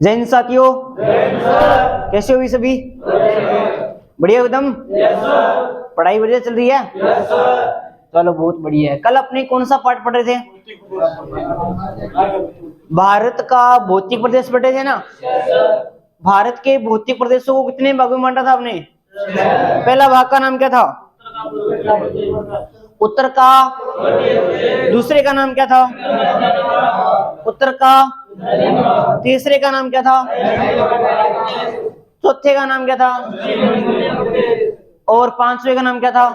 जैन साथियों, कैसे हो भी सभी? बढ़िया एकदम। पढ़ाई बढ़िया चल रही है? चलो बहुत बढ़िया है। कल अपने कौन सा पाठ पढ़ रहे थे? भारत का भौतिक प्रदेश पढ़े थे ना। भारत के भौतिक प्रदेशों को कितने भागों में बांटा था आपने? पहला भाग का नाम क्या था? उत्तर का। दूसरे का नाम क्या था? उत्तर का। तीसरे का नाम क्या था? चौथे का नाम क्या था? और पांचवे का नाम क्या था?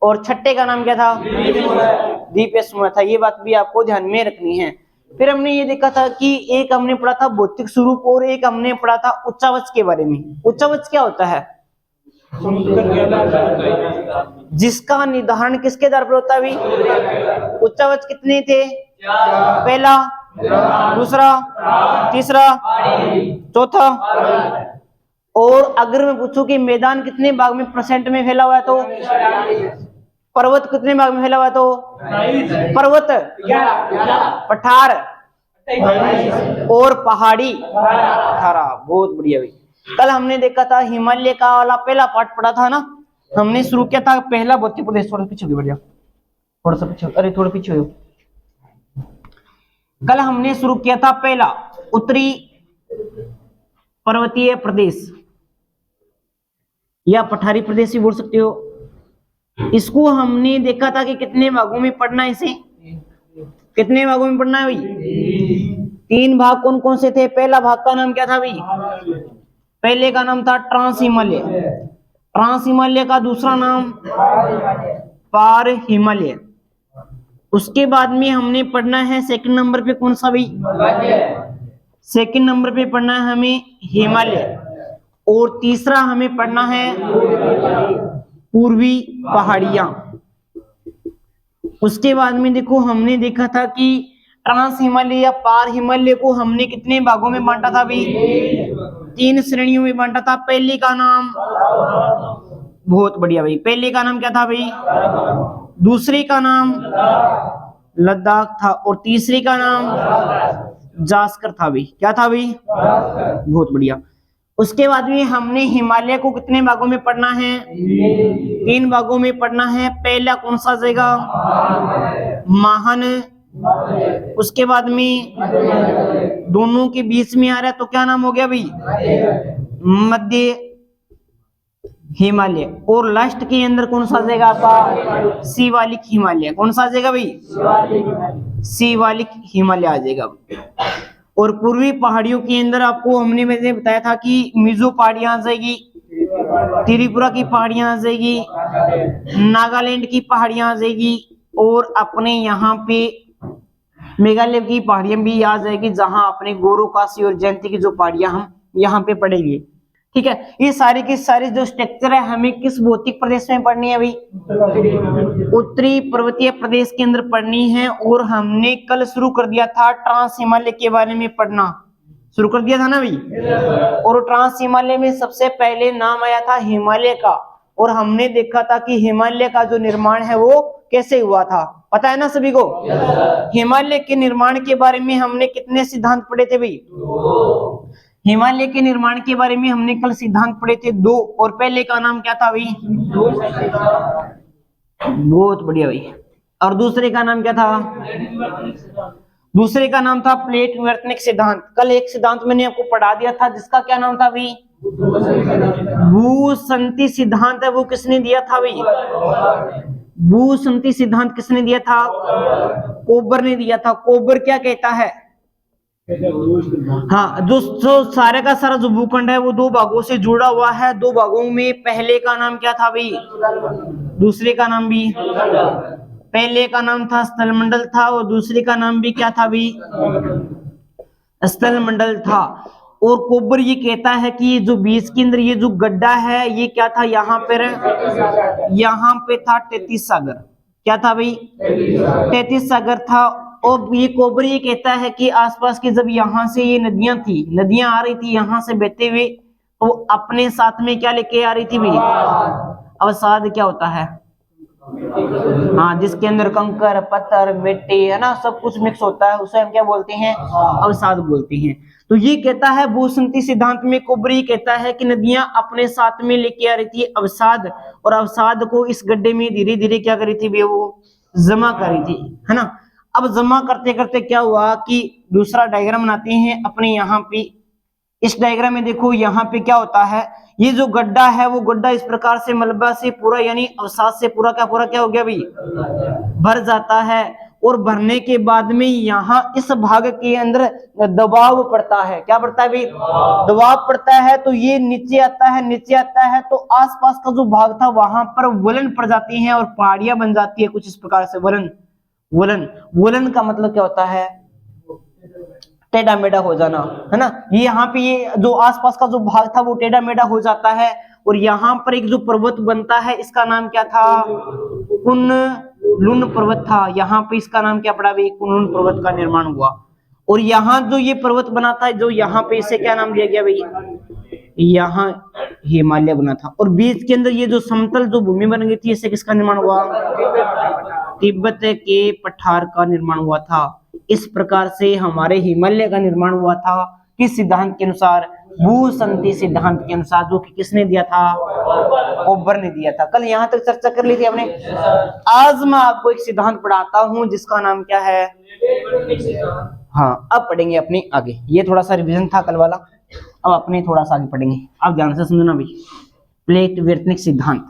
और छठे का नाम क्या था? द्वीपीय समूह था। ये बात भी आपको ध्यान में रखनी है। फिर हमने ये देखा था कि एक हमने पढ़ा था भौतिक स्वरूप और एक हमने पढ़ा था उच्चावच के बारे में। उच्चावच क्या होता है? जिसका निर्धारण किसके आधार पर होता है भी? उच्चावच कितने थे? पहला, दूसरा, तीसरा, चौथा। और अगर मैं पूछूं कि मैदान कितने भाग में परसेंट में फैला हुआ है तो? पर्वत कितने भाग में फैला हुआ है तो? पर्वत, पठार और पहाड़ी 18। बहुत बढ़िया भाई। कल हमने देखा था हिमालय का वाला पहला पार्ट पढ़ा था ना। हमने शुरू किया था पहला भौतिक प्रदेश। थोड़ा पीछे हो बढ़िया, थोड़ा सा पीछे, अरे थोड़ा पीछे हो। कल हमने शुरू किया था पहला उत्तरी पर्वतीय प्रदेश या पठारी प्रदेश भी बोल सकते हो। इसको हमने देखा था कि कितने भागों में पढ़ना है इसे? कितने भागों में पढ़ना है भाई? 3 भाग कौन कौन से थे? पहला भाग का नाम क्या था भाई? पहले का नाम था ट्रांस हिमालय। ट्रांस हिमालय का दूसरा नाम पार हिमालय। उसके बाद में हमने पढ़ना है सेकंड नंबर पे कौन सा भाई? सेकंड नंबर पे पढ़ना है हमें हिमालय। और तीसरा हमें पढ़ना है पूर्वी पहाड़ियां। उसके बाद में देखो हमने देखा था कि ट्रांस हिमालय या पार हिमालय को हमने कितने भागों में बांटा था भाई? 3 श्रेणियों में बांटा था। पहले का नाम, बहुत बढ़िया भाई, पहले का नाम क्या था भाई? दूसरे का नाम लद्दाख था और तीसरे का नाम जास्कर था भाई। क्या था भाई? बहुत बढ़िया। उसके बाद में हमने हिमालय को कितने भागों में पढ़ना है? 3 भागों में पढ़ना है। पहला कौन सा जाएगा? महान। उसके बाद में दोनों के बीच में आ रहा है तो क्या नाम हो गया भाई? मध्य हिमालय। और लास्ट के अंदर कौन सा जाएगा आपका? शिवालिक हिमालय। कौन सा आ जाएगा भाई? शिवालिक हिमालय आ जाएगा। और पूर्वी पहाड़ियों के अंदर आपको हमने मैंने बताया था कि मिजो पहाड़ियां आ जाएगी, त्रिपुरा की पहाड़ियां आ जाएगी, नागालैंड की पहाड़ियां आ जाएगी और अपने यहाँ पे मेघालय की पहाड़ियां भी आ जाएगी, जहां अपने गोरो काशी और जयंती की जो पहाड़ियां हम यहाँ पे पढ़ेंगे। ठीक है, ये सारी की सारी जो स्ट्रक्चर है हमें किस भौतिक प्रदेश में पढ़नी है भाई? उत्तरी पर्वतीय प्रदेश के अंदर पढ़नी है। और हमने कल शुरू कर दिया था ट्रांस हिमालय के बारे में पढ़ना, शुरू कर दिया था ना भाई। और ट्रांस हिमालय में सबसे पहले नाम आया था हिमालय का। और हमने देखा था कि हिमालय का जो निर्माण है वो कैसे हुआ था, पता है ना सभी को? हिमालय के निर्माण के बारे में हमने कितने सिद्धांत पढ़े थे भाई? हिमालय के निर्माण के बारे में हमने कल सिद्धांत पढ़े थे 2। और पहले का नाम क्या था भाई? बहुत बढ़िया भाई। और दूसरे का नाम क्या था? दूसरे का नाम था प्लेट विवर्तनिक सिद्धांत। कल एक सिद्धांत मैंने आपको पढ़ा दिया था जिसका क्या नाम था भाई? भूसंति सिद्धांत है। वो किसने दिया था भाई? भूसंति सिद्धांत किसने दिया था? कोबर ने दिया था। कोबर क्या कहता है? हाँ, जो सारे का सारा जो भूखंड है वो 2 भागों से जुड़ा हुआ है। 2 भागों में पहले का नाम क्या था भाई? दूसरे का नाम भी? पहले का नाम था स्थलमंडल था और दूसरे का नाम भी क्या था भाई? स्थलमंडल था। और कोबर ये कहता है कि ये जो बीच के अंदर ये जो गड्ढा है ये क्या था? यहाँ पे था 33 सागर। क्या था भाई? 33 सागर था। और ये कोबर ये कहता है कि आसपास की जब यहाँ से ये नदियां आ रही थी यहाँ से बहते हुए, तो अपने साथ में क्या लेके आ रही थी भाई? अवसाद क्या होता है? हाँ, जिसके अंदर कंकर, पत्थर, मिट्टी है ना, सब कुछ मिक्स होता है, उसे हम क्या बोलते हैं? अवसाद बोलते हैं। तो ये कहता है भूसंति सिद्धांत में कुबरी कहता है कि नदियां अपने साथ में लेके आ रही थी अवसाद, और अवसाद को इस गड्ढे में धीरे धीरे क्या कर रही थी वे, वो जमा कर रही थी, है ना। अब जमा करते करते क्या हुआ कि दूसरा डायग्राम बनाते हैं अपने यहाँ पे। इस डायग्राम में देखो यहाँ पे क्या होता है, ये जो गड्ढा है वो गड्ढा इस प्रकार से मलबा से पूरा यानी अवसाद से पूरा क्या हो गया भाई, भर जाता है। और भरने के बाद में यहाँ इस भाग के अंदर दबाव पड़ता है। क्या पड़ता है भाई? दबाव पड़ता है। तो ये नीचे आता है, नीचे आता है तो आसपास का जो भाग था वहां पर वलन पड़ जाती है और पहाड़ियां बन जाती है कुछ इस प्रकार से। वलन वलन वलन का मतलब क्या होता है? टेढ़ा मेढ़ा हो जाना, है ना। ये यहाँ पे ये जो आसपास का जो भाग था वो टेढ़ा मेढ़ा हो जाता है। और यहाँ पर एक जो पर्वत बनता है इसका नाम क्या था? कुन-लुन पर्वत था। यहाँ पे इसका नाम क्या पड़ा भाई? कुन-लुन पर्वत का निर्माण हुआ। और यहाँ जो ये पर्वत बना था, जो यहाँ पे इसे क्या नाम दिया गया भाई? यहाँ हिमालय बना था। और बीच के अंदर ये जो समतल जो भूमि बन गई थी, इससे किसका निर्माण हुआ? तिब्बत के पठार का निर्माण हुआ था। इस प्रकार से हमारे हिमालय का निर्माण हुआ था। किस सिद्धांत के अनुसार? भूसंति सिद्धांत के अनुसार, जो कि किसने दिया था? ओबर ने दिया था। कल यहाँ तक चर्चा कर ली थी हमने। आज मैं आपको एक सिद्धांत पढ़ाता हूँ जिसका नाम क्या है? हाँ, अब पढ़ेंगे अपने आगे। ये थोड़ा सा रिवीजन था कल वाला, अब अपने थोड़ा सा आगे पढ़ेंगे। आप ध्यान से समझना भाई। प्लेट वर्तनिक सिद्धांत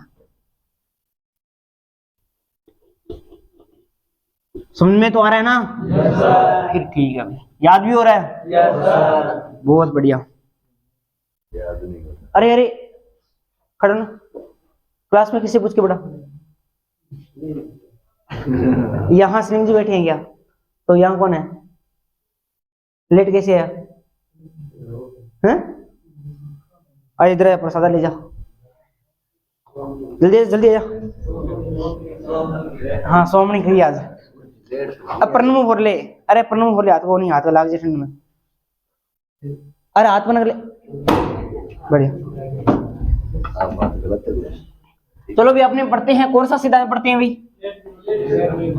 समझ में तो आ रहा है ना? yes, फिर ठीक है भाई। याद भी हो रहा है? yes, बहुत बढ़िया। याद नहीं होता। अरे अरे खड़ा ना, क्लास में किसी पूछ के बड़ा यहाँ सिंह जी बैठे हैं क्या? तो यहाँ कौन है? लेट कैसे है? अरे इधर प्रसाद ले जा, जल्दी जल्दी आ जा। हाँ, सोमनी खड़ी आज। अब प्रणव बोल ले। अरे प्रणव बोले, हाथ को नहीं, हाथ लाग जाए ठंड में। अरे हाथ बना ले, बढ़िया। चलो भी अपने पढ़ते हैं। कौन सा सिद्धांत पढ़ते हैं भाई?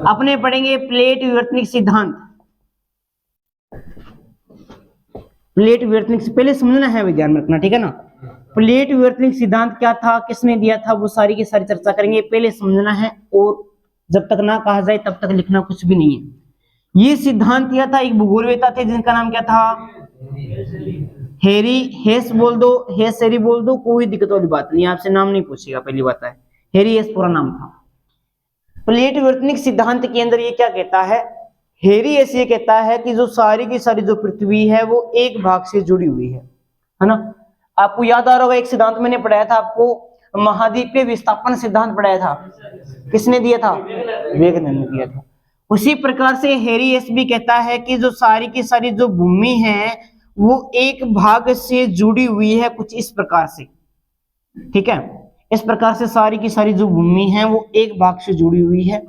अपने पढ़ेंगे प्लेट विवर्तनिक सिद्धांत। प्लेट विवर्तनिक से पहले समझना है भाई, ध्यान में रखना, ठीक है ना। प्लेट विवर्तनिक सिद्धांत क्या था, किसने दिया था, वो सारी की सारी चर्चा करेंगे। पहले समझना है, और जब तक ना कहा जाए तब तक लिखना कुछ भी नहीं है। ये सिद्धांत दिया था एक भूगोलवेता थे जिनका नाम क्या था? हेरी हेस बोल दो, हेस हेरी बोल दो, कोई दिक्कत वाली बात नहीं, आपसे नाम नहीं पूछेगा। पहली बात है, हेरी हेस पूरा नाम था। प्लेट विवर्तनिक सिद्धांत के अंदर ये क्या कहता है? हेरी हेस ये कहता है कि जो सारी की सारी जो पृथ्वी है वो एक भाग से जुड़ी हुई है ना। आपको याद आ रहा होगा, एक सिद्धांत मैंने पढ़ाया था आपको, महाद्वीपीय विस्थापन सिद्धांत पढ़ाया था। किसने दिया था? विवेकानंद ने दिया था। उसी प्रकार से हेरी हेस भी कहता है कि जो सारी की सारी जो भूमि है वो एक भाग से जुड़ी हुई है, कुछ इस प्रकार से, ठीक है। इस प्रकार से सारी की सारी जो भूमि है वो एक भाग से जुड़ी हुई है।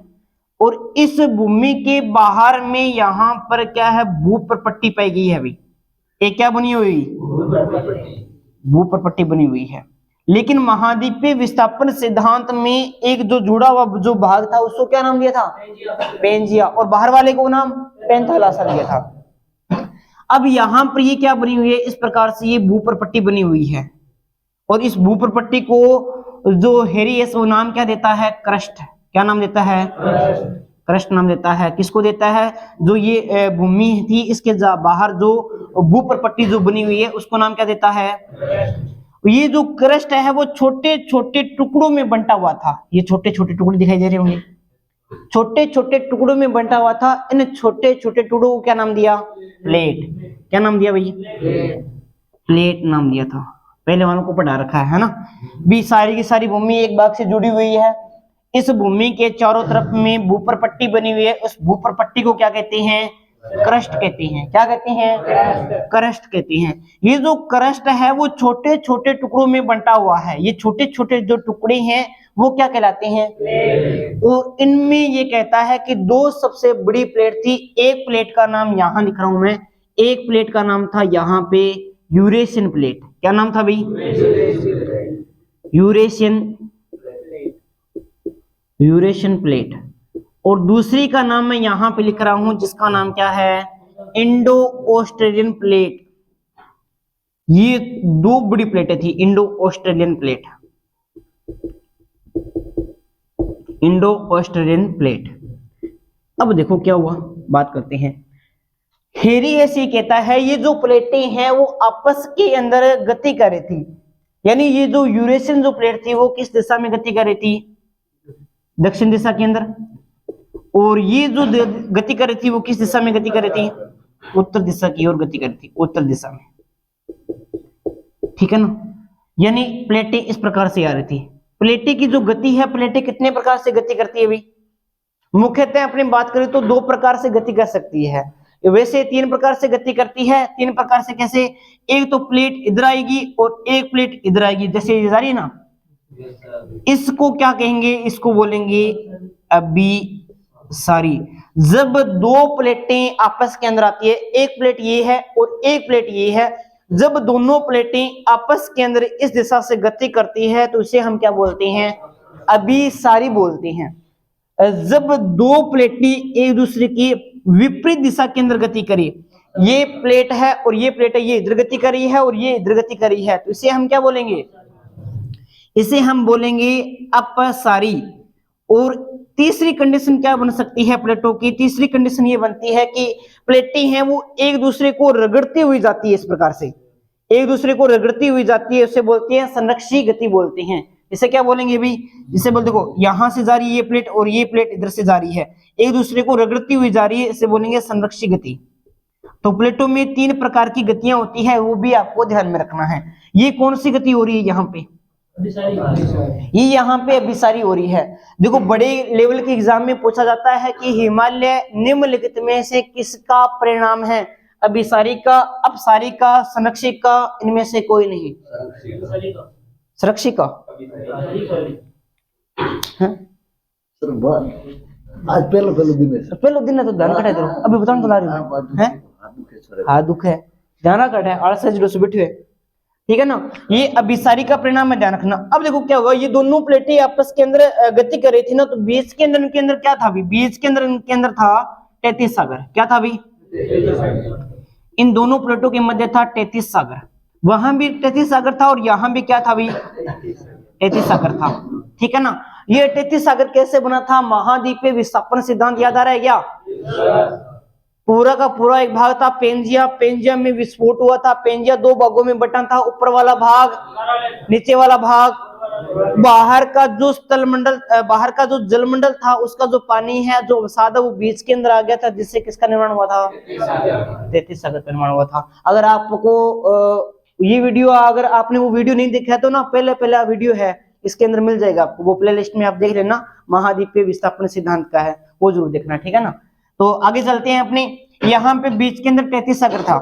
और इस भूमि के बाहर में यहाँ पर क्या है? भूप्रपट्टी पाई गई है भाई। एक क्या बनी हुई? भूप्रपट्टी बनी हुई है। लेकिन महाद्वीपीय विस्थापन सिद्धांत में एक जो जुड़ा हुआ जो भाग था उसको क्या नाम दिया था? पेंजिया। और बाहर वाले को नाम पेंथालासा दिया था। अब यहाँ पर ये क्या बनी हुई है? इस प्रकार से ये भूप्रपट्टी बनी हुई है। और इस भूप्रपट्टी को जो हेरी हेस वो नाम क्या देता है? क्रस्ट। क्या नाम देता है? क्रस्ट नाम देता है। किसको देता है? जो ये भूमि थी इसके बाहर जो भूप्रपट्टी जो बनी हुई है उसको नाम क्या देता है? ये जो क्रस्ट है वो छोटे छोटे टुकड़ों में बंटा हुआ था। ये छोटे छोटे टुकड़े दिखाई दे रहे होंगे, छोटे छोटे टुकड़ों में बंटा हुआ था। इन छोटे छोटे टुकड़ों को क्या नाम दिया? प्लेट। क्या नाम दिया भाई? प्लेट नाम दिया था। पहले वालों को पढ़ा रखा है ना। भी सारी की सारी भूमि एक भाग से जुड़ी हुई है। इस भूमि के चारों तरफ में भूप्रपट्टी बनी हुई है। उस भूप्रपट्टी को क्या कहते हैं? क्रस्ट कहते हैं। क्या कहते हैं? क्रस्ट कहते हैं। ये जो क्रस्ट है वो छोटे छोटे टुकड़ों में बंटा हुआ है। ये छोटे छोटे जो टुकड़े हैं वो क्या कहलाते हैं? और इनमें ये कहता है कि दो सबसे बड़ी प्लेट थी। एक प्लेट का नाम यहां लिख रहा हूं मैं, एक प्लेट का नाम था यहाँ पे यूरेशियन प्लेट। क्या नाम था भाई? यूरेशियन यूरेशियन प्लेट, और दूसरी का नाम मैं यहां पे लिख रहा हूं जिसका नाम क्या है, इंडो ऑस्ट्रेलियन प्लेट। ये दो बड़ी प्लेटें थी, Indo Australian plate, Indo Australian plate. अब देखो क्या हुआ, बात करते हैं। हेरी ऐसी कहता है ये जो प्लेटें हैं वो आपस के अंदर गति कर रही थी, यानी ये जो यूरेशियन जो प्लेट थी वो किस दिशा में गति कर रही थी, दक्षिण दिशा के अंदर, और ये जो गति कर रही थी वो किस दिशा में गति कर रही थी, उत्तर दिशा की ओर गति कर रही थी, उत्तर दिशा में, ठीक है ना। यानी प्लेटें इस प्रकार से आ रही थी। प्लेटें की जो गति है, प्लेटें कितने प्रकार से गति करती है भाई, मुख्यतः अपनी बात करें तो दो प्रकार से गति कर सकती है, वैसे तीन प्रकार से गति करती है। तीन प्रकार से कैसे, एक तो प्लेट इधर आएगी और एक प्लेट इधर आएगी, जैसे ये जा रही है ना, इसको क्या कहेंगे, इसको बोलेंगे अभिसारी। जब दो प्लेटें आपस के अंदर आती है, एक प्लेट ये है और एक प्लेट ये है, जब दोनों प्लेटें आपस के अंदर इस दिशा से गति करती है तो इसे हम क्या बोलते हैं, अभिसारी बोलते हैं। जब दो प्लेटें एक दूसरे की विपरीत दिशा के अंदर गति करी, ये प्लेट है और ये प्लेट है, ये इधर गति कर रही है और ये इधर गति कर रही है, तो इसे हम क्या बोलेंगे, इसे हम बोलेंगे अपसारी। और तीसरी कंडीशन क्या बन सकती है प्लेटों की, तीसरी कंडीशन ये बनती है कि प्लेटें हैं वो एक दूसरे को रगड़ती हुई जाती है, इस प्रकार से एक दूसरे को रगड़ती हुई जाती है, उसे बोलते हैं संरक्षी गति बोलते हैं। इसे क्या बोलेंगे भाई, इसे बोल, देखो यहां से जा रही है ये प्लेट और ये प्लेट इधर से जा रही है, एक दूसरे को रगड़ती हुई जा रही है, इसे बोलेंगे संरक्षी गति। तो प्लेटों में तीन प्रकार की गतियां होती है, वो भी आपको ध्यान में रखना है। ये कौन सी गति हो रही है यहाँ पे, ये यहाँ पे अभिसारी हो रही है। देखो बड़े लेवल के एग्जाम में पूछा जाता है कि हिमालय निम्नलिखित में से किसका परिणाम है, अभिसारी का, अपसारी का, संरक्षी का, इनमें से कोई नहीं, संरक्षी का। आज पहले दिन है तो ध्यान कटा करो, अभी बताऊं तो ला रही हूं, हैं हाथ दुख है, ध्यान कटा है, आलस से बैठे हुए, ठीक है ना। ये अभिसारी का परिणाम है, ध्यान रखना। अब देखो क्या हुआ, ये दोनों प्लेटें आपस के अंदर गति कर रही थी ना, तो बीच के अंदर इनके अंदर क्या था अभी, बीच के अंदर इनके अंदर था तैतीस सागर। क्या था अभी, इन दोनों प्लेटों के मध्य था 33 सागर, वहां भी 33 सागर था और यहां भी क्या था अभी, 33 सागर था, ठीक है ना। ये 33 सागर कैसे बना था, महाद्वीपीय विस्थापन सिद्धांत याद आ रहा है क्या, पूरा का पूरा एक भाग था पेंजिया, पेंजिया में विस्फोट हुआ था, पेंजिया दो भागों में बटा था, ऊपर वाला भाग, नीचे वाला भाग, बाहर का जो स्थलमंडल, बाहर का जो जलमंडल था उसका जो पानी है जो अवसाद है वो बीच के अंदर आ गया था, जिससे किसका निर्माण हुआ था, 33 सागर का निर्माण हुआ था। अगर आपको ये वीडियो, अगर आपने वो वीडियो नहीं देखा तो ना, पहला वीडियो है इसके अंदर मिल जाएगा आपको, वो प्लेलिस्ट में आप देख लेना, महाद्वीपीय विस्थापन सिद्धांत का है, वो जरूर देखना, ठीक है ना। तो आगे चलते हैं अपने, यहाँ पे बीच के अंदर 33 सागर था।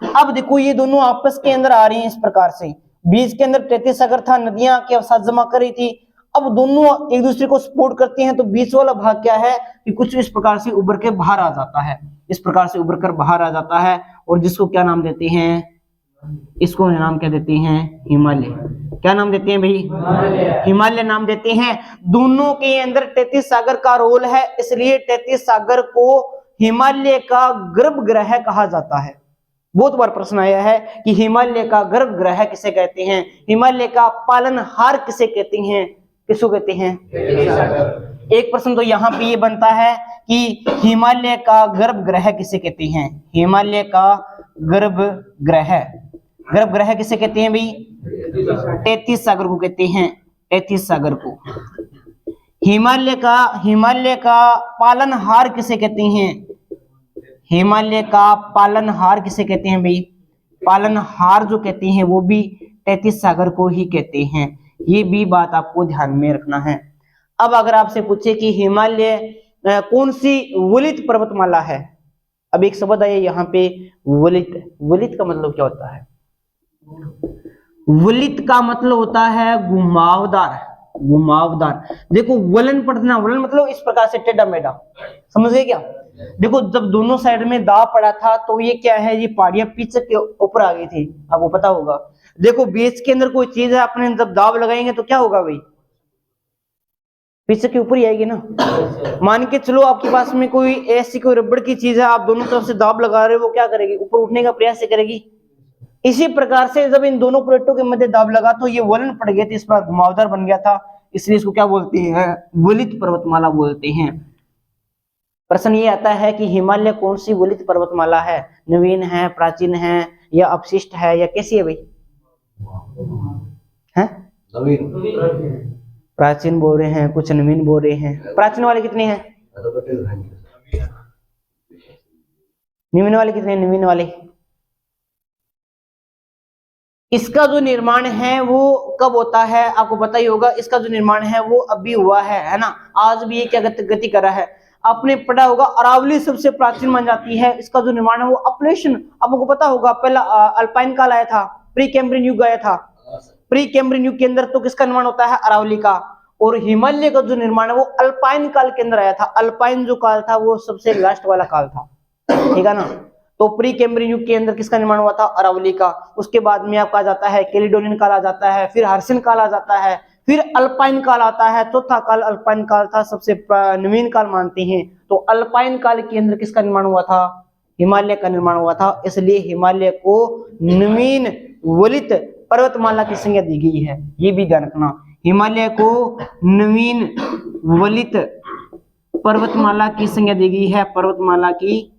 अब देखो ये दोनों आपस के अंदर आ रही हैं इस प्रकार से, बीच के अंदर 33 सागर था, नदियां के अवसाद जमा कर रही थी। अब दोनों एक दूसरे को सपोर्ट करते हैं, तो बीच वाला भाग क्या है कि कुछ इस प्रकार से उभर के बाहर आ जाता है, इस प्रकार से उभर कर बाहर आ जाता है, और जिसको क्या नाम देते हैं, इसको नाम क्या देते हैं, हिमालय। क्या नाम देते हैं भाई, हिमालय नाम देते हैं। दोनों के अंदर 33 सागर का रोल है, इसलिए 33 सागर को हिमालय का गर्भगृह कहा जाता है। बहुत बार प्रश्न आया है कि हिमालय का गर्भगृह किसे कहते हैं, हिमालय का पालनहार किसे कहते हैं, किसको कहते हैं। एक प्रश्न तो यहाँ पे ये बनता है कि हिमालय का गर्भगृह किसे कहते हैं, हिमालय का गर्भगृह, गर्भगृह किसे कहते हैं भाई, 33 सागर को कहते हैं, 33 सागर को। हिमालय का पालनहार किसे कहते हैं, हिमालय का पालनहार किसे कहते हैं भाई, पालनहार जो कहते हैं वो भी 33 सागर को ही कहते हैं, ये भी बात आपको ध्यान में रखना है। अब अगर आपसे पूछे कि हिमालय कौन सी वलित पर्वतमाला है, अब एक शब्द आया यहाँ पे वलित, वलित का मतलब क्या होता है, वलित का मतलब होता है घुमावदार, घुमावदार। देखो वलन पढ़ना, वलन मतलब इस प्रकार से टेढ़ा मेढ़ा, समझ गए क्या। देखो जब दोनों साइड में दाव पड़ा था तो ये क्या है, ये पहाड़ियां पीछे के ऊपर आ गई थी, आपको पता होगा। देखो बीच के अंदर कोई चीज है, अपने जब दाव लगाएंगे तो क्या होगा भाई, पीछे के ऊपर ही आएगी ना। मान के चलो आपके पास में कोई ऐसी कोई रबड़ की चीज है, आप दोनों तरफ से दाब लगा रहे हो, वो क्या करेगी? ऊपर उठने का प्रयास करेगी। इसी प्रकार से जब इन दोनों प्लेटों के मध्य दाब लगा तो ये वलन पड़ गया था, इस पर घुमावदार बन गया था, इसलिए इसको क्या बोलते हैं? वलित पर्वतमाला बोलते हैं। प्रश्न ये आता है कि हिमालय कौन सी वलित पर्वतमाला है? नवीन है, प्राचीन है, या अपशिष्ट है, या कैसी है भाई? है नवीन। प्राचीन बोल रहे हैं, कुछ नवीन बोल रहे हैं। प्राचीन वाले कितने हैं? नवीन वाले कितने हैं? नवीन वाले इसका जो निर्माण है वो कब होता है आपको पता ही होगा। इसका जो निर्माण है वो अभी हुआ है ना। आज भी ये क्या गति कर रहा है? आपने पढ़ा होगा अरावली सबसे प्राचीन मान जाती है। इसका जो निर्माण है वो अपलेशन, आपको पता होगा पहला अल्पाइन काल आया था, प्री कैम्ब्रियन युग आया था। प्री कैम्ब्रियन युग के अंदर तो किसका निर्माण होता है? अरावली का। और हिमालय का जो निर्माण है वो अल्पाइन काल के अंदर आया था। अल्पाइन जो काल था वो सबसे लास्ट वाला काल था, ठीक है ना। तो प्री कैम्ब्रियन युग के अंदर किसका निर्माण हुआ था? अरावली का। उसके बाद में आपका जाता है कैलिडोनियन काल आ जाता है, फिर हर्षियन काल आ जाता है, फिर अल्पाइन काल आता है। चौथा काल अल्पाइन काल था, सबसे नवीन काल मानते हैं। तो अल्पाइन काल के अंदर किसका निर्माण हुआ था? हिमालय का निर्माण हुआ था। इसलिए हिमालय को नवीन वलित पर्वतमाला की संज्ञा दी गई है, ये भी ध्यान रखना। हिमालय को नवीन वलित पर्वतमाला की संज्ञा दी गई है, पर्वतमाला की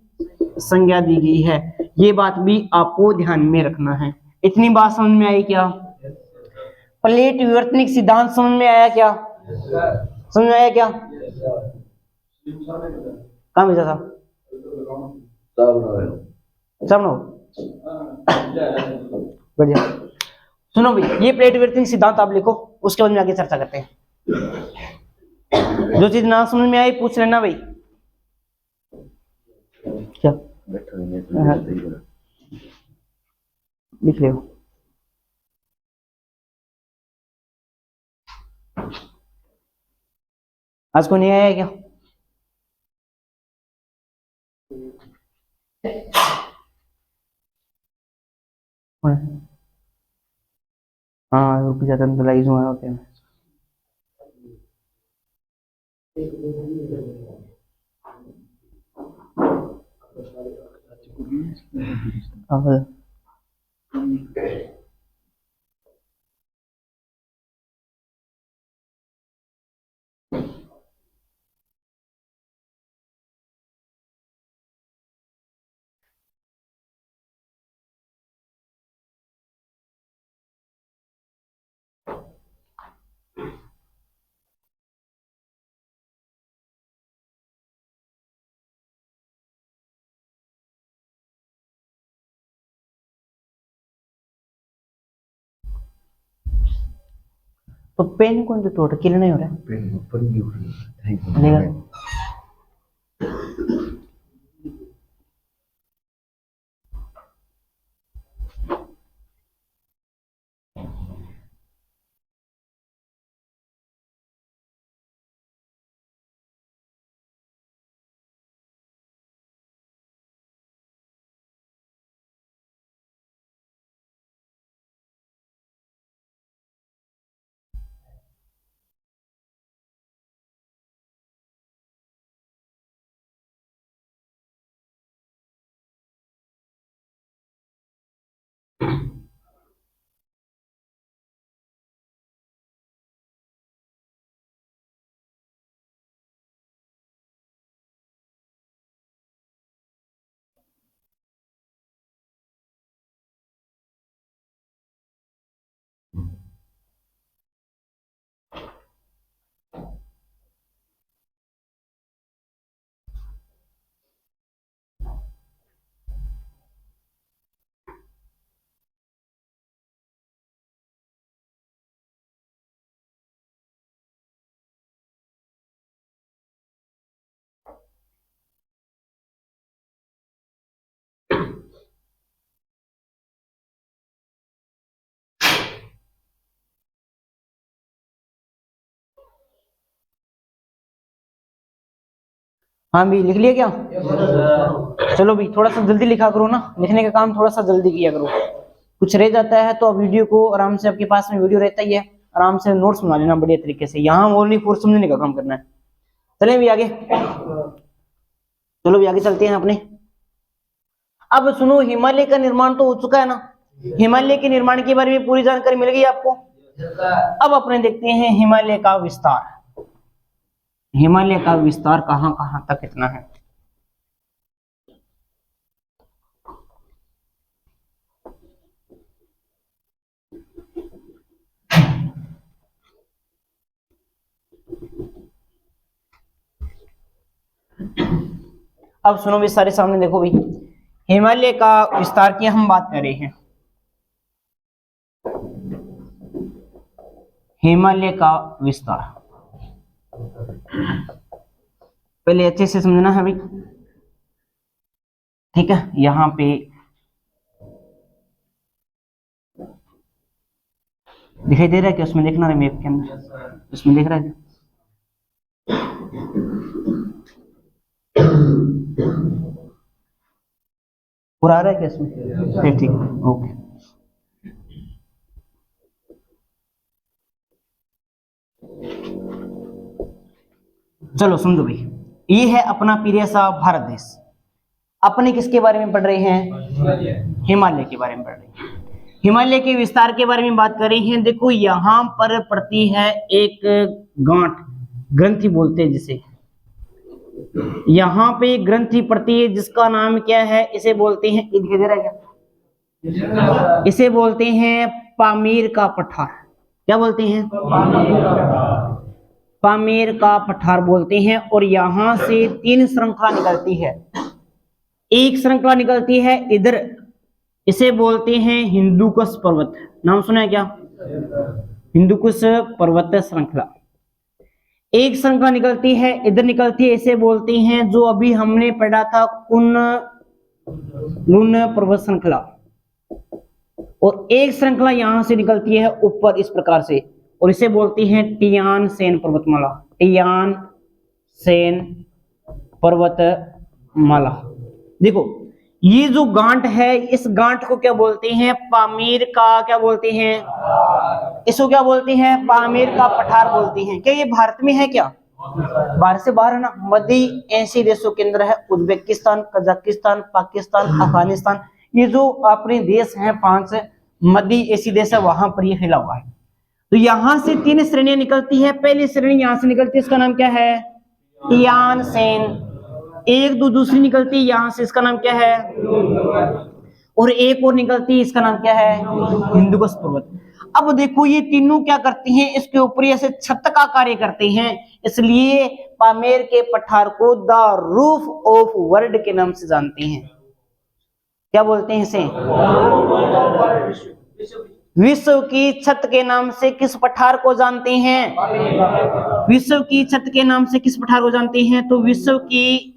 संज्ञा दी गई है। ये बात भी आपको ध्यान में रखना है। इतनी बात समझ में आई क्या? प्लेट विवर्तनिक सिद्धांत समझ में आया क्या? समझ में आया क्या? कहाँ भेजा था? बढ़िया। सुनो भाई, ये प्लेट विवर्तनिक सिद्धांत आप लिखो, उसके बाद में आगे चर्चा करते हैं। जो चीज ना समझ में आई पूछ लेना भाई। क्या लिख ले? आज को नहीं आया क्या? हाँ रुक जाता है, लाइज हुआ होते हैं। अब तो पेन कौन तो तोड़ किल नहीं हो रहा है? पेन ऊपर भी उड़ रही है। हाँ भी लिख लिया क्या? चलो भी थोड़ा सा जल्दी लिखा करो ना, लिखने का काम थोड़ा सा जल्दी किया करो। कुछ रह जाता है तो वीडियो को आराम से, आपके पास में वीडियो रहता ही है, आराम से नोट्स बना लेना बढ़िया तरीके से। यहाँ ओनली फोर्स समझने का काम करना है। चले भी आगे, चलो भी आगे चलते हैं अपने। अब सुनो, हिमालय का निर्माण तो हो चुका है ना, हिमालय के निर्माण के बारे में पूरी जानकारी मिल गई आपको। अब अपने देखते हैं हिमालय का विस्तार। हिमालय का विस्तार कहां कहां तक कितना है। अब सुनो भी सारे सामने देखो भाई, हिमालय का विस्तार की हम बात कर रहे हैं। हिमालय का विस्तार पहले अच्छे से समझना है भाई, ठीक है। यहां पे दिखाई दे रहा है कि उसमें देखना है मैप के अंदर, उसमें देख रहा है पूरा आ रहा है क्या इसमें? ठीक, ओके। चलो समझो भाई, ये है अपना प्रिय सा भारत देश। अपने किसके बारे में पढ़ रहे हैं? हिमालय के बारे में पढ़ रहे हैं। हिमालय के विस्तार के बारे में बात कर रहे हैं। देखो यहां पर पड़ती है एक गांठ, ग्रंथि बोलते हैं जिसे, यहाँ पे ग्रंथि पड़ती है जिसका नाम क्या है? इसे बोलते हैं, दिखाई दे रहा है क्या? इसे बोलते हैं पामीर का पठार। क्या बोलते हैं? पामीर का पठार बोलते हैं। और यहां से 3 श्रृंखला निकलती है। एक श्रृंखला निकलती है इधर, इसे बोलते हैं हिंदुकुश पर्वत। नाम सुना है क्या? हिंदुकुश पर्वत श्रृंखला। एक श्रृंखला निकलती है इधर निकलती है, इसे बोलते हैं जो अभी हमने पढ़ा था कुन पर्वत श्रृंखला। और एक श्रृंखला यहां से निकलती है ऊपर इस प्रकार से, और इसे बोलती हैं टियान सेन पर्वतमाला। टियान सेन पर्वतमाला। देखो ये जो गांठ है, इस गांठ को क्या बोलते हैं? पामीर का क्या बोलते हैं? इसको क्या बोलते हैं? पामीर का पठार बोलते हैं। क्या ये भारत में है क्या? भारत से बाहर है ना। मध्य एशियाई देशों के अंदर है, उज्बेकिस्तान, कजाकिस्तान, पाकिस्तान, अफगानिस्तान, ये जो अपने देश हैं 5 मध्य एशियाई देश है, वहां पर ये फैला हुआ है। तो यहां से 3 श्रेणियां निकलती है। पहली श्रेणी यहां से निकलती है, इसका नाम क्या है? टियान सेन। एक दो दूसरी निकलती है यहां से, इसका नाम क्या है? और एक और निकलती है, इसका नाम क्या है? हिंदुकुश पर्वत। अब देखो ये तीनों क्या करती हैं? इसके ऊपर ऐसे छत का कार्य करते हैं, इसलिए पामेर के पठार को द रूफ ऑफ वर्ल्ड के नाम से जानते हैं। क्या बोलते हैं इसे? विश्व की छत के नाम से किस पठार को जानते हैं? विश्व की छत के नाम से किस पठार को जानते हैं? तो विश्व की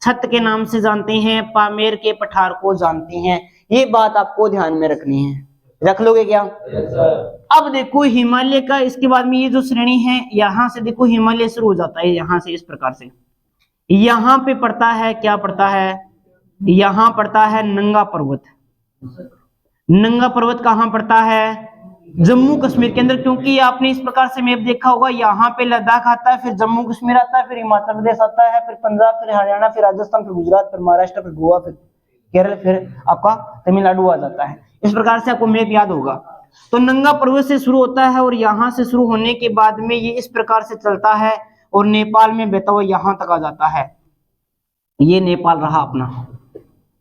छत के नाम से जानते हैं, पामेर के पठार को जानते हैं। ये बात आपको ध्यान में रखनी है। रख लोगे क्या? अब देखो हिमालय का, इसके बाद में ये जो श्रेणी है, यहां से देखो हिमालय शुरू हो जाता है, यहां से इस प्रकार से। यहां पे पड़ता है, क्या पड़ता है? यहां पड़ता है नंगा पर्वत। नंगा पर्वत कहां पड़ता है? जम्मू कश्मीर के अंदर। क्योंकि आपने इस प्रकार से मैप देखा होगा, यहाँ पे लद्दाख आता है, फिर जम्मू कश्मीर आता है, फिर हिमाचल प्रदेश आता है, फिर पंजाब, फिर हरियाणा, फिर राजस्थान, फिर गुजरात, फिर महाराष्ट्र, फिर गोवा, फिर केरल, फिर आपका तमिलनाडु आ जाता है। इस प्रकार से आपको मैप याद होगा। तो नंगा पर्वत से शुरू होता है, और यहाँ से शुरू होने के बाद में ये इस प्रकार से चलता है, और नेपाल में बहता हुआ यहाँ तक आ जाता है। ये नेपाल रहा अपना,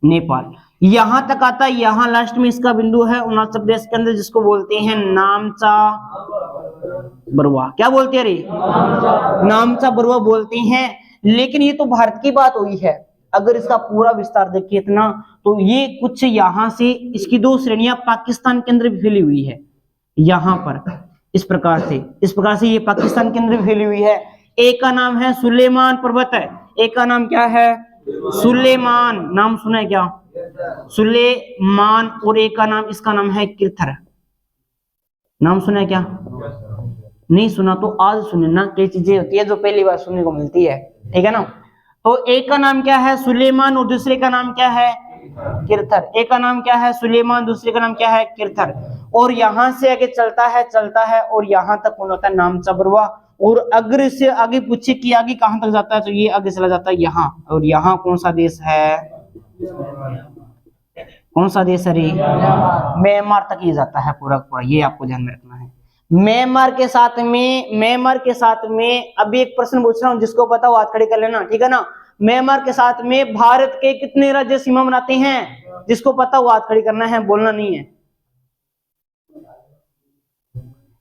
नेपाल यहां तक आता है। यहां लास्ट में इसका बिंदु है अरुणाचल प्रदेश के अंदर, जिसको बोलते हैं नामचा बरुआ। क्या बोलते हैं रे? नामचा बरुआ बोलते हैं। लेकिन ये तो भारत की बात हुई है। अगर इसका पूरा विस्तार देखिए इतना, तो ये कुछ यहां से, इसकी 2 श्रेणियां पाकिस्तान के अंदर भी फैली हुई है। यहां पर इस प्रकार से ये पाकिस्तान के अंदर भी फैली हुई है। एक का नाम है सुलेमान पर्वत है, एक का नाम क्या है? सुलेमान। नाम सुना है क्या? सुलेमान। और एक का नाम, इसका नाम है किरथर। नाम सुना है क्या? नहीं सुना तो आज सुने ना, कई चीजें होती है जो पहली बार सुनने को मिलती है, ठीक है ना। तो एक का नाम क्या है? सुलेमान, और दूसरे का नाम क्या है? किरथर। एक का नाम क्या है? सुलेमान, दूसरे का नाम क्या है? किरथर। और यहाँ से आगे चलता है और यहाँ तक कौन होता है, नामचा बरवा। और अगर इससे आगे पूछे कि आगे कहाँ तक जाता है तो ये आगे चला जाता है यहाँ। और यहाँ कौन सा देश है, कौन सा देश है रे, म्यांमार तक ये जाता है पूरा पूरा, ये आपको ध्यान में रखना है। म्यांमार के साथ में अभी एक प्रश्न पूछ रहा हूँ, जिसको पता हो हाथ खड़े कर लेना, ठीक है ना। म्यांमार के साथ में भारत के कितने राज्य सीमा बनाते हैं, जिसको पता हो हाथ खड़ी करना है, बोलना नहीं है।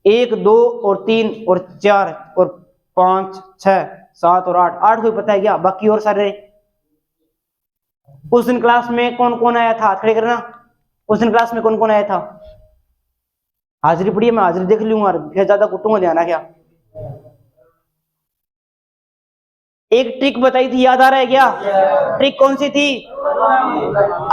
1 2 और 3 और 4 और 5 6 7 और 8, 8 कोई पता है क्या, बाकी और सारे। उस दिन क्लास में कौन कौन आया था, हाथ खड़े करना। उस दिन क्लास में कौन कौन आया था, हाजिरी पड़ी है, मैं हाजिरी देख लूंगा, फिर ज्यादा कुटूंगा, ध्यान क्या। एक ट्रिक बताई थी, याद आ रहा है क्या, ट्रिक कौन सी थी,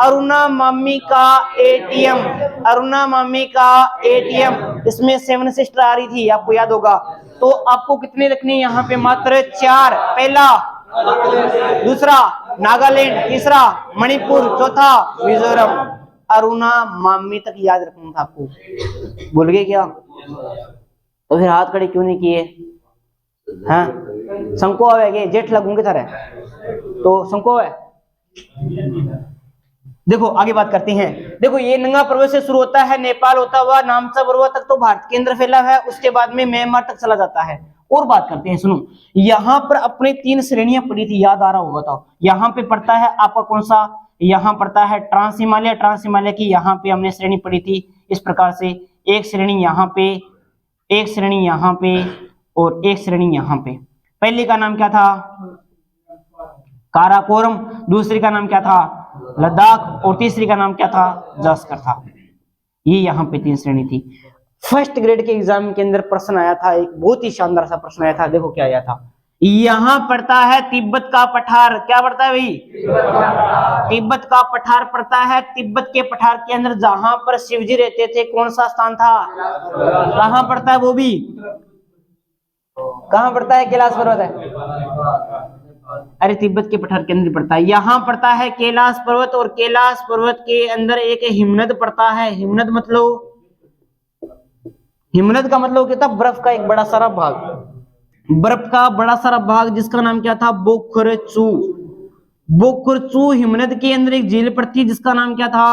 अरुणा मामी का एटीएम, अरुणा मामी का एटीएम। इसमें 7 सिस्टर आ रही थी, आपको याद होगा। तो आपको कितने रखने यहाँ पे, मात्र 4। पहला, दूसरा नागालैंड, तीसरा मणिपुर, चौथा मिजोरम। अरुणा मामी तक याद रखना था आपको, भूल गए क्या, तो फिर हाथ खड़े क्यों नहीं किए, हाँ। संको आवेगे, जेठ लगूंगे थारे, तो संको है। देखो आगे बात करते हैं। देखो ये नंगा पर्वत से शुरू होता है, नेपाल होता हुआ नामचा बरवा तक तो भारत के अंदर फैला है, उसके बाद में म्यांमार तक चला जाता है। और बात करते हैं, सुनो, यहाँ पर अपने 3 श्रेणियां पड़ी थी, याद आ रहा होगा तो। यहाँ पे पड़ता है आपका कौन सा, यहाँ पड़ता है ट्रांस हिमालय, ट्रांस हिमालय की यहाँ पे हमने श्रेणी पड़ी थी इस प्रकार से, एक श्रेणी यहाँ पे, एक श्रेणी यहाँ पे और एक श्रेणी यहाँ पे। पहले का नाम क्या था, काराकोरम, दूसरी का नाम क्या था, लद्दाख, और तीसरी का नाम क्या था, जास्कर था। ये यहाँ पे 3 श्रेणी थी। फर्स्ट ग्रेड के एग्जाम के अंदर प्रश्न आया था, एक बहुत ही शानदार सा प्रश्न आया था। देखो क्या आया था, यहाँ पड़ता है तिब्बत का पठार, क्या पड़ता है भाई, तिब्बत का पठार पड़ता है। तिब्बत के पठार के अंदर जहां पर शिवजी रहते थे, कौन सा स्थान था, कहां पड़ता है, वो भी कहां पड़ता है, कैलाश पर्वत है, अरे तिब्बत के पठार के अंदर पड़ता है। यहाँ पड़ता है कैलाश पर्वत, और कैलाश पर्वत के अंदर एक हिमनद पड़ता है। हिमनद मतलब, हिमनद का मतलब क्या था, बर्फ का एक बड़ा सारा भाग, बर्फ का बड़ा सारा भाग, जिसका नाम क्या था, बोखरचू। बोखरचू हिमनद के अंदर एक झील पड़ती है, जिसका नाम क्या था,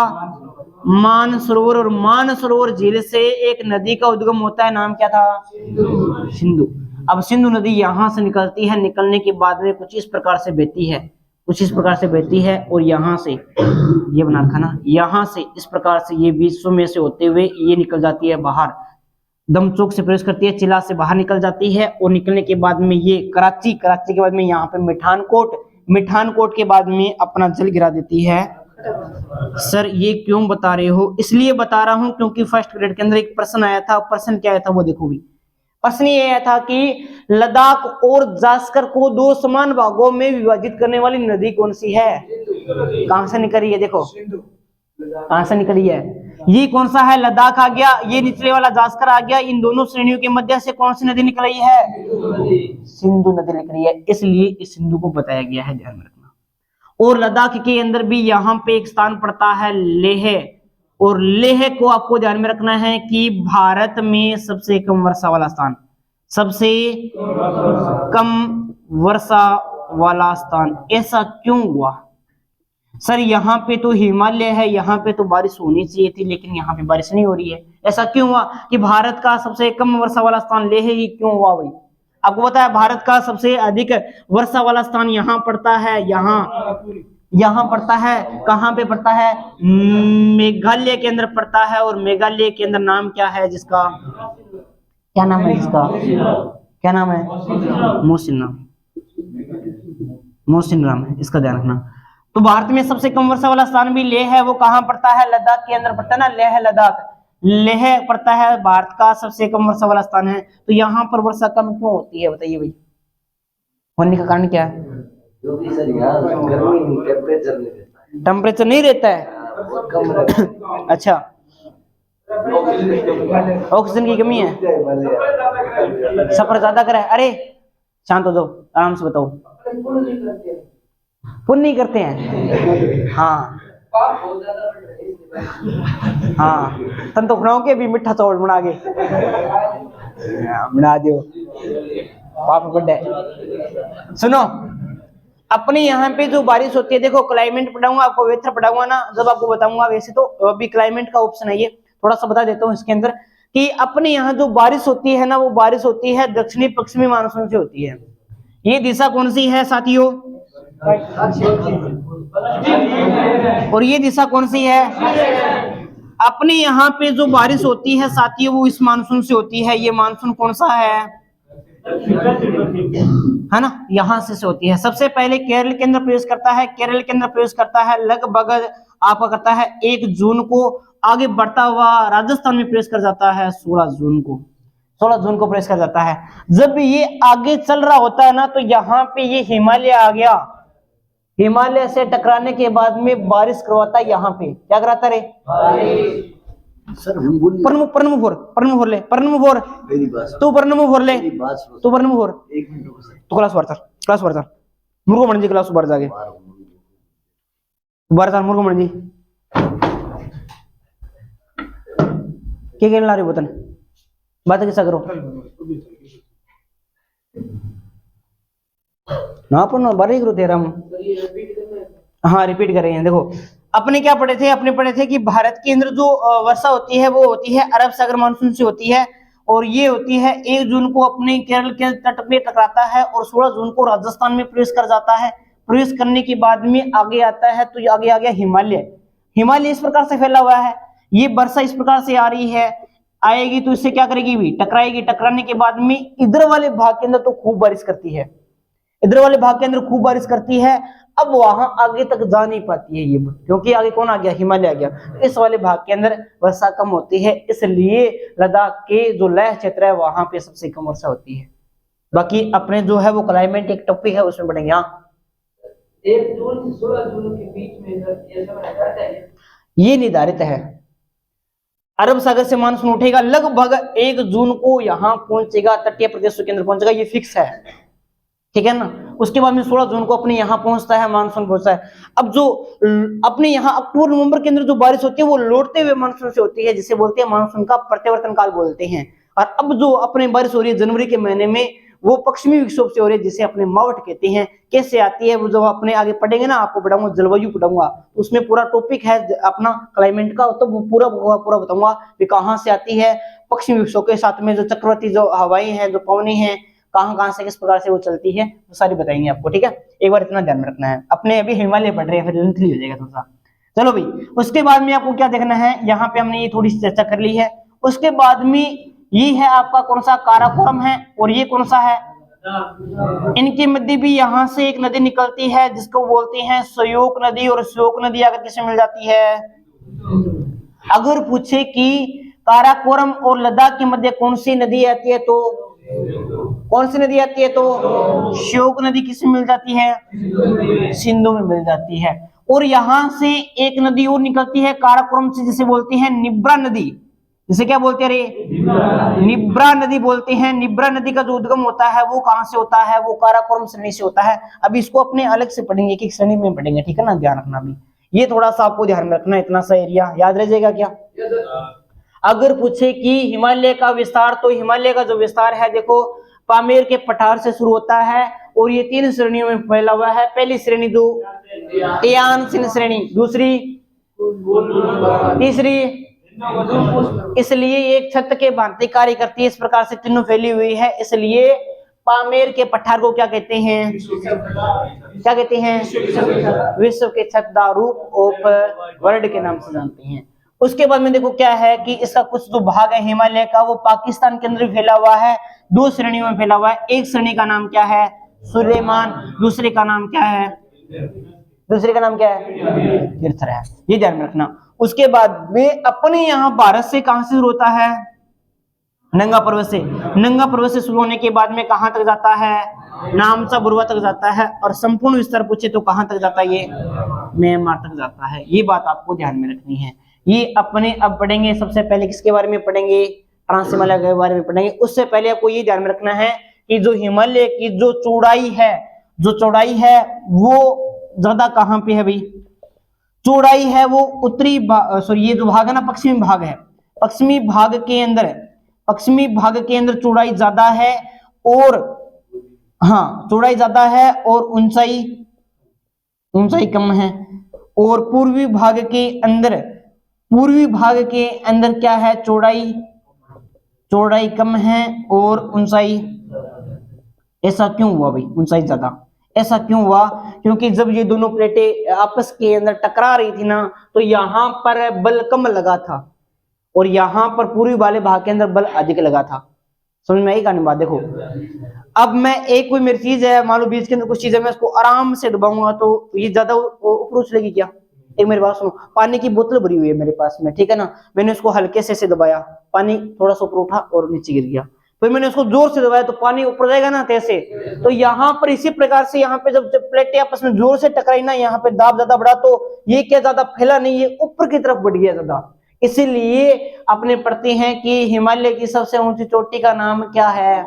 मानसरोवर। और मानसरोवर झील से एक नदी का उद्गम होता है, नाम क्या था, सिंधु। अब सिंधु नदी यहां से निकलती है, निकलने के बाद में कुछ इस प्रकार से बहती है, कुछ इस प्रकार से बहती है, और यहाँ से ये बना रखा ना, यहाँ से इस प्रकार से ये विश्व में से होते हुए ये निकल जाती है बाहर, दमचौक से प्रवेश करती है, चिला से बाहर निकल जाती है, और निकलने के बाद में ये कराची, कराची के बाद में यहाँ पे मिठानकोट, मिठानकोट के बाद में अपना जल गिरा देती है। सर ये क्यों बता रहे हो, इसलिए बता रहा हूं क्योंकि फर्स्ट ग्रेड के अंदर एक प्रश्न आया था। प्रश्न क्या आया था वो देखो भी, प्रश्न ये आया था कि लद्दाख और जास्कर को 2 समान भागों में विभाजित करने वाली नदी कौन सी है, कहां से निकल रही है, देखो कहां से निकली है, ये कौन सा है, लद्दाख आ गया, ये निचले वाला जास्कर आ गया। इन दोनों श्रेणियों के मध्य से कौन सी नदी निकल रही है, सिंधु नदी निकल रही है, इसलिए इस सिंधु को बताया गया है, ध्यान में रखना। और लद्दाख के अंदर भी यहाँ पे एक स्थान पड़ता है लेह, और लेह को आपको ध्यान में रखना है कि भारत में सबसे कम वर्षा वाला स्थान, सबसे कम वर्षा वाला स्थान। ऐसा क्यों हुआ सर, यहाँ पे तो हिमालय है, यहाँ पे तो बारिश होनी चाहिए थी, लेकिन यहाँ पे बारिश नहीं हो रही है, ऐसा क्यों हुआ कि भारत का सबसे कम वर्षा वाला स्थान लेह ही क्यों हुआ भाई, आपको पता है भारत का सबसे अधिक वर्षा वाला स्थान यहाँ पड़ता है, यहाँ पड़ता है, कहाँ पे पड़ता है, मेघालय के अंदर पड़ता है। और मेघालय के अंदर नाम क्या है जिसका, क्या नाम है जिसका, क्या नाम है, मोसिनराम, मोसिनराम है, इसका ध्यान रखना। तो भारत में सबसे कम वर्षा वाला स्थान भी लेह है, वो कहाँ पड़ता है, लद्दाख के अंदर पड़ता है ना, लेह लद्दाख, लेह पड़ता है, भारत का सबसे कम वर्षा वाला स्थान है। तो यहाँ पर वर्षा कम क्यों होती है बताइए भाई, होने का कारण क्या है, टेम्परेचर नहीं रहता है, अच्छा ऑक्सीजन की कमी है, सफर ज्यादा करे, अरे शांत हो जाओ, आराम से बताओ, पुण्य नहीं करते हैं, हाँ हाँ तन तो बनाओ के भी मिठा चावल बना के बना दियो पाप बड़े। सुनो अपने यहाँ पे जो बारिश होती है, देखो क्लाइमेट पढ़ाऊंगा आपको, वेदर पढ़ाऊंगा ना जब आपको बताऊंगा, वैसे तो अभी क्लाइमेट का ऑप्शन है, ये थोड़ा सा बता देता हूँ इसके अंदर कि अपने यहाँ जो बारिश होती है ना, वो बारिश होती है दक्षिणी पश्चिमी मानसून से होती है। ये दिशा कौन सी है साथियों? और ये दिशा कौन सी है? अपने यहाँ पे जो बारिश होती है साथियों वो इस मानसून से होती है। ये मानसून कौन सा है ना, यहां से होती है। सबसे पहले केरल के अंदर प्रवेश करता है, केरल के अंदर प्रवेश करता है लगभग आपका करता है 1 जून को, आगे बढ़ता हुआ राजस्थान में प्रवेश कर जाता है 16 जून को, 16 जून को प्रवेश कर जाता है। जब ये आगे चल रहा होता है ना तो यहाँ पे ये हिमालय आ गया, हिमालय से टकराने के बाद में बारिश करवाता है। यहाँ पे क्या कराता रे सर हम बोल पर्णमु भोर ले मेरी बात तू पर्णमु भोर ले सुनो। तू पर्णमु भोर 1 मिनट रुको सर। तू क्लास भर मुर्गो मणजी क्लास भर जाके बार मुर्गो मणजी के ला रहे बोतन बात कैसा करो ना अपन बारी करो तेरा हाँ रिपीट कर रहे हैं। देखो अपने क्या पढ़े थे, अपने पढ़े थे कि भारत के अंदर जो वर्षा होती है वो होती है अरब सागर मानसून से होती है, और ये होती है 1 जून को अपने केरल के तट पे टकराता है और 16 जून को राजस्थान में प्रवेश कर जाता है। प्रवेश करने के बाद में आगे आता है तो आगे आ गया हिमालय। हिमालय इस प्रकार से फैला हुआ है, ये वर्षा इस प्रकार से आ रही है, आएगी तो इससे क्या करेगी भी टकराएगी। टकराने के बाद में इधर वाले भाग के अंदर तो खूब बारिश करती है, इधर वाले भाग के अंदर खूब बारिश करती है। अब वहां आगे तक जा नहीं पाती है ये, क्योंकि आगे कौन आ गया, हिमालय आ गया। तो इस वाले भाग के अंदर वर्षा कम होती है, इसलिए लद्दाख के जो लेह क्षेत्र है वहां पे सबसे कम वर्षा होती है। बाकी अपने जो है वो क्लाइमेट एक टॉपिक है, उसमें बढ़ेंगे। हाँ 1 जून से 16 जून के बीच में ये समय रहता है, ये निर्धारित है। अरब सागर से मानसून उठेगा लगभग 1 जून को यहाँ पहुंचेगा, तटीय प्रदेशों के अंदर पहुंचेगा, ये फिक्स है, ठीक है ना। उसके बाद में 16 जून को अपने यहाँ पहुंचता है, मानसून पहुंचता है। अब जो अपने यहाँ अक्टूबर नवंबर के अंदर जो बारिश होती है वो लौटते हुए मानसून से होती है, जिसे बोलते हैं मानसून का प्रत्यावर्तन काल बोलते हैं। और अब जो अपने बारिश हो रही है जनवरी के महीने में वो पश्चिमी विक्षोभ से हो रही है, जिसे अपने मावठ कहते हैं। कैसे आती है वो जब अपने आगे पढ़ेंगे ना, आपको पढ़ाऊंगा जलवायु पढ़ाऊंगा, उसमें पूरा टॉपिक है अपना क्लाइमेट का, तो वो पूरा बताऊंगा कि कहाँ से आती है। पश्चिमी विक्षोभ के साथ में जो चक्रवाती जो हवाएं हैं, जो पवनें हैं, कहाँ से किस प्रकार से वो चलती है, वो सारी बताएंगे आपको, ठीक है। एक बार इतना ध्यान में रखना है, अपने अभी हिमालय पढ़ रहे हैं, फिर लेंथली हो जाएगा थोड़ा सा। चलो भाई, उसके बाद में आपको क्या देखना है, यहाँ पे हमने ये थोड़ी सी चर्चा कर ली है। उसके बाद में ये है आपका कौन सा, काराकोरम है, और ये कौन सा है, इनके मध्य भी यहाँ से एक नदी निकलती है जिसको बोलते हैं श्योक नदी। और श्योक नदी अगर किसे मिल जाती है, अगर पूछे कि काराकोरम और लद्दाख के मध्य कौन सी नदी आती है, तो कौन सी नदी आती है, तो श्योक नदी किसे मिल जाती है, सिंधु में मिल जाती है। और यहां से एक नदी और निकलती है काराकोरम से, जिसे बोलते हैं निब्रा नदी, जिसे क्या बोलते हैं रे, निब्रा नदी बोलते हैं। निब्रा नदी का जो उद्गम होता है वो कहां से होता है, वो काराकोरम श्रेणी से होता है। अब इसको अपने अलग से पढ़ेंगे, एक श्रेणी में पढ़ेंगे, ठीक है ना, ध्यान रखना भी, ये थोड़ा सा आपको ध्यान में रखना, इतना सा एरिया याद रह जाएगा क्या। अगर पूछे कि हिमालय का विस्तार, तो हिमालय का जो विस्तार है देखो पामेर के पठार से शुरू होता है और ये 3 श्रेणियों में फैला हुआ है। पहली श्रेणी जो टियानसिन श्रेणी, दूसरी, तीसरी, इसलिए एक छत के भांति कार्य करती है, इस प्रकार से तीनों फैली हुई है। इसलिए पामेर के पठार को क्या कहते हैं, क्या कहते हैं, विश्व के छतदार रूप ऑफ वर्ल्ड के नाम से जानते हैं। उसके बाद में देखो क्या है कि इसका कुछ जो भाग है हिमालय का वो पाकिस्तान के अंदर फैला हुआ है, 2 श्रेणियों में फैला हुआ है। एक श्रेणी का नाम क्या है, सुलेमान, दूसरे का नाम क्या है, दूसरे का नाम क्या है, तीर्थर है, ये ध्यान में रखना। उसके बाद में अपने यहाँ भारत से कहां से शुरू होता है, नंगा पर्वत से। नंगा पर्वत से शुरू होने के बाद में कहां तक जाता है, नामचा बुरवा तक जाता है। और संपूर्ण विस्तार पूछे तो कहां तक जाता है, ये म्यांमार तक जाता है। ये बात आपको ध्यान में रखनी है। ये अपने अब पढ़ेंगे, सबसे पहले किसके बारे में पढ़ेंगे, ट्रांस हिमालय के बारे में पढ़ेंगे। उससे पहले आपको ये ध्यान में रखना है कि जो हिमालय की जो चौड़ाई है, जो चौड़ाई है वो ज्यादा कहां पे है भाई, चौड़ाई है वो उत्तरी सॉरी ये जो भाग है ना पश्चिमी भाग है, पश्चिमी भाग के अंदर चौड़ाई ज्यादा है और हाँ चौड़ाई ज्यादा है और ऊंचाई कम है। और पूर्वी भाग के अंदर क्या है, चौड़ाई कम है और ऊंचाई, ऐसा क्यों हुआ भाई, ऊंचाई ज्यादा ऐसा क्यों हुआ? क्योंकि जब ये दोनों प्लेटें आपस के अंदर टकरा रही थी ना तो यहां पर बल कम लगा था और यहां पर पूर्वी वाले भाग के अंदर बल अधिक लगा था। समझ में आई कहानी बात? देखो अब मैं एक कोई मेरी चीज है, मान लो बीच के अंदर कुछ चीज है, मैं उसको आराम से दबाऊंगा तो ये ज्यादा ऊपर उछलेगी क्या? एक मेरी बात सुनो, पानी की बोतल भरी हुई है मेरे पास में, ठीक है ना, मैंने उसको हल्के से दबाया, पानी थोड़ा सा ऊपर उठा और नीचे गिर गया, फिर मैंने उसको जोर से दबाया तो पानी ऊपर जाएगा ना कैसे? तो यहाँ पर इसी प्रकार से यहाँ पे जब प्लेटें आपस में जोर से टकराई ना, यहाँ पे दाब ज्यादा बढ़ा तो ये क्या ज्यादा फैला नहीं, ये ऊपर की तरफ बढ़ गया ज्यादा। इसीलिए अपने पढ़ते हैं कि हिमालय की सबसे ऊंची चोटी का नाम क्या है?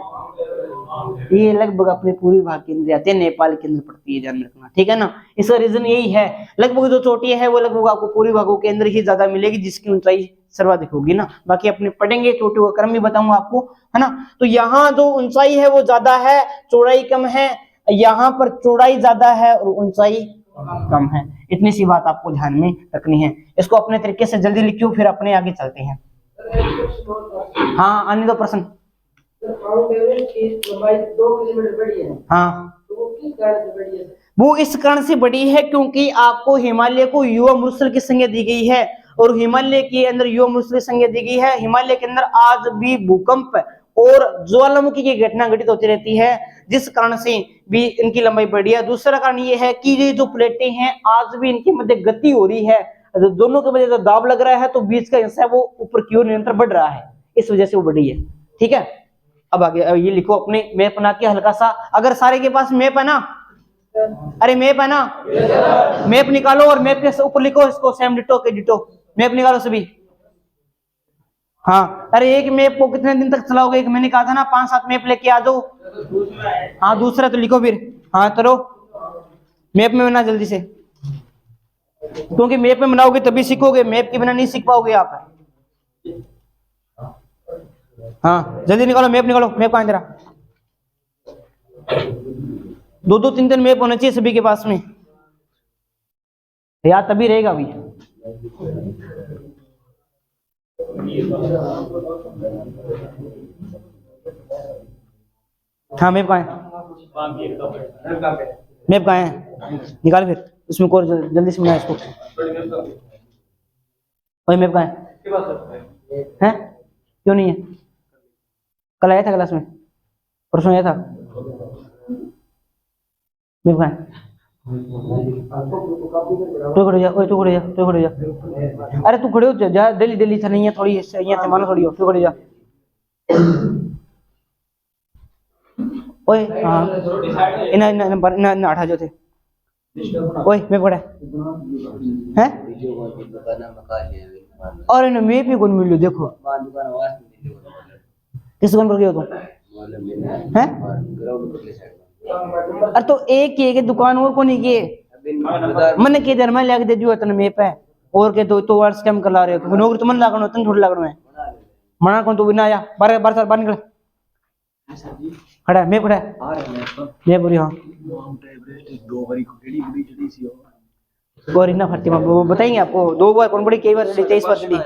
ये लगभग अपने पूर्वी भाग के अंदर आती है, नेपाल के अंदर पड़ती है, ध्यान रखना, ठीक है ना। इसका रीजन यही है, लगभग जो चोटी है वो लगभग आपको पूर्वी भागों के अंदर ही ज्यादा मिलेगी, जिसकी ऊंचाई सर्वाधिक होगी ना। बाकी अपने पढ़ेंगे, चोटियों का क्रम भी बताऊंगा आपको, है ना। तो यहाँ जो ऊंचाई है वो ज्यादा है, चौड़ाई कम है, यहाँ पर चौड़ाई ज्यादा है और ऊंचाई कम है। इतनी सी बात आपको ध्यान में रखनी है। इसको अपने तरीके से जल्दी लिखियो, फिर अपने आगे चलते हैं। हाँ आने दो प्रश्न। माउंट एवरेस्ट की लंबाई 2 किलोमीटर बड़ी है, हाँ तो वो किस कारण से बड़ी है? वो इस कारण से बड़ी है क्योंकि आपको हिमालय को युवा मरुस्थल की संज्ञा दी गई है और हिमालय के अंदर युवा मरुस्थल की संज्ञा दी गई है। हिमालय के अंदर आज भी भूकंप और ज्वालामुखी की घटना घटित होती रहती है, जिस कारण से भी इनकी लंबाई बढ़ी है। दूसरा कारण ये है कि ये जो प्लेटें हैं आज भी इनके मध्य गति हो रही है, दोनों के वजह से दाब लग रहा है तो बीच का हिस्सा वो ऊपर की ओर निरंतर बढ़ रहा है, इस वजह से वो बढ़ी है, ठीक है। अब आगे ये लिखो, अपने मैप बना के हल्का सा, अगर सारे के पास मैप है ना, अरे मैप है ना, मैप निकालो और मैप के ऊपर लिखो इसको सेम डिटो के डिटो, मैप निकालो सभी। हाँ अरे एक मैप को कितने दिन तक चलाओगे? एक मैंने कहा था ना 5-7 मैप लेके आ जाओ। हाँ दूसरा तो लिखो फिर, हाँ करो मैप में बना जल्दी से, क्योंकि मैप में बनाओगे तभी सीखोगे, मैप के बिना नहीं सीख पाओगे आप। हाँ जल्दी निकालो मैप, निकालो मैप कहाँ है तेरा? 2-2 3-3 मैप होने चाहिए सभी के पास में, याद तभी रहेगा अभी। हाँ मैप कहाँ है? मैप कहाँ है? निकाल फिर, उसमें को जल्दी से बना इसको। वही मैप कहाँ है? हैं? क्यों नहीं है? कल आया था क्लास में, परसों आया था। मैप कहाँ है? तू खड़े जा, ओए तू खड़े जा, तू खड़े जा, अरे तू खड़े हो जा, दिल्ली दिल्ली था नहीं है थोड़ी, यहाँ से मानो थोड़ी हो, तू खड़े जा। ओए हाँ इना इना नंबर ना हटा जो थे, ओए मैं पड़ा है और इन्हें मैं भी कौन मिलो देखो, किस दुकान पर गए हो तुम? हैं? अरे तो एक ही दुकान और कौन की मैंने के देर में लेके दे दियो तने मैप है और के तो वर्ड्स कैम कर ला रहे हो, नौकरी तो मन लागनो तन थोड़ी लागनो है, मना कौन तो बिना आया बाहर बाहर बाहर निकल, खड़ा है मैं खड़ा है मैं पूरी। हाँ माउंट एवरेस्ट 2 बारी केड़ी बड़ी चढ़ी सी हो और इना फर्ती में वो बताएंगे आपको, 2 बार कौन बड़ी, कई बार चढ़ी, 23 बार चढ़ी।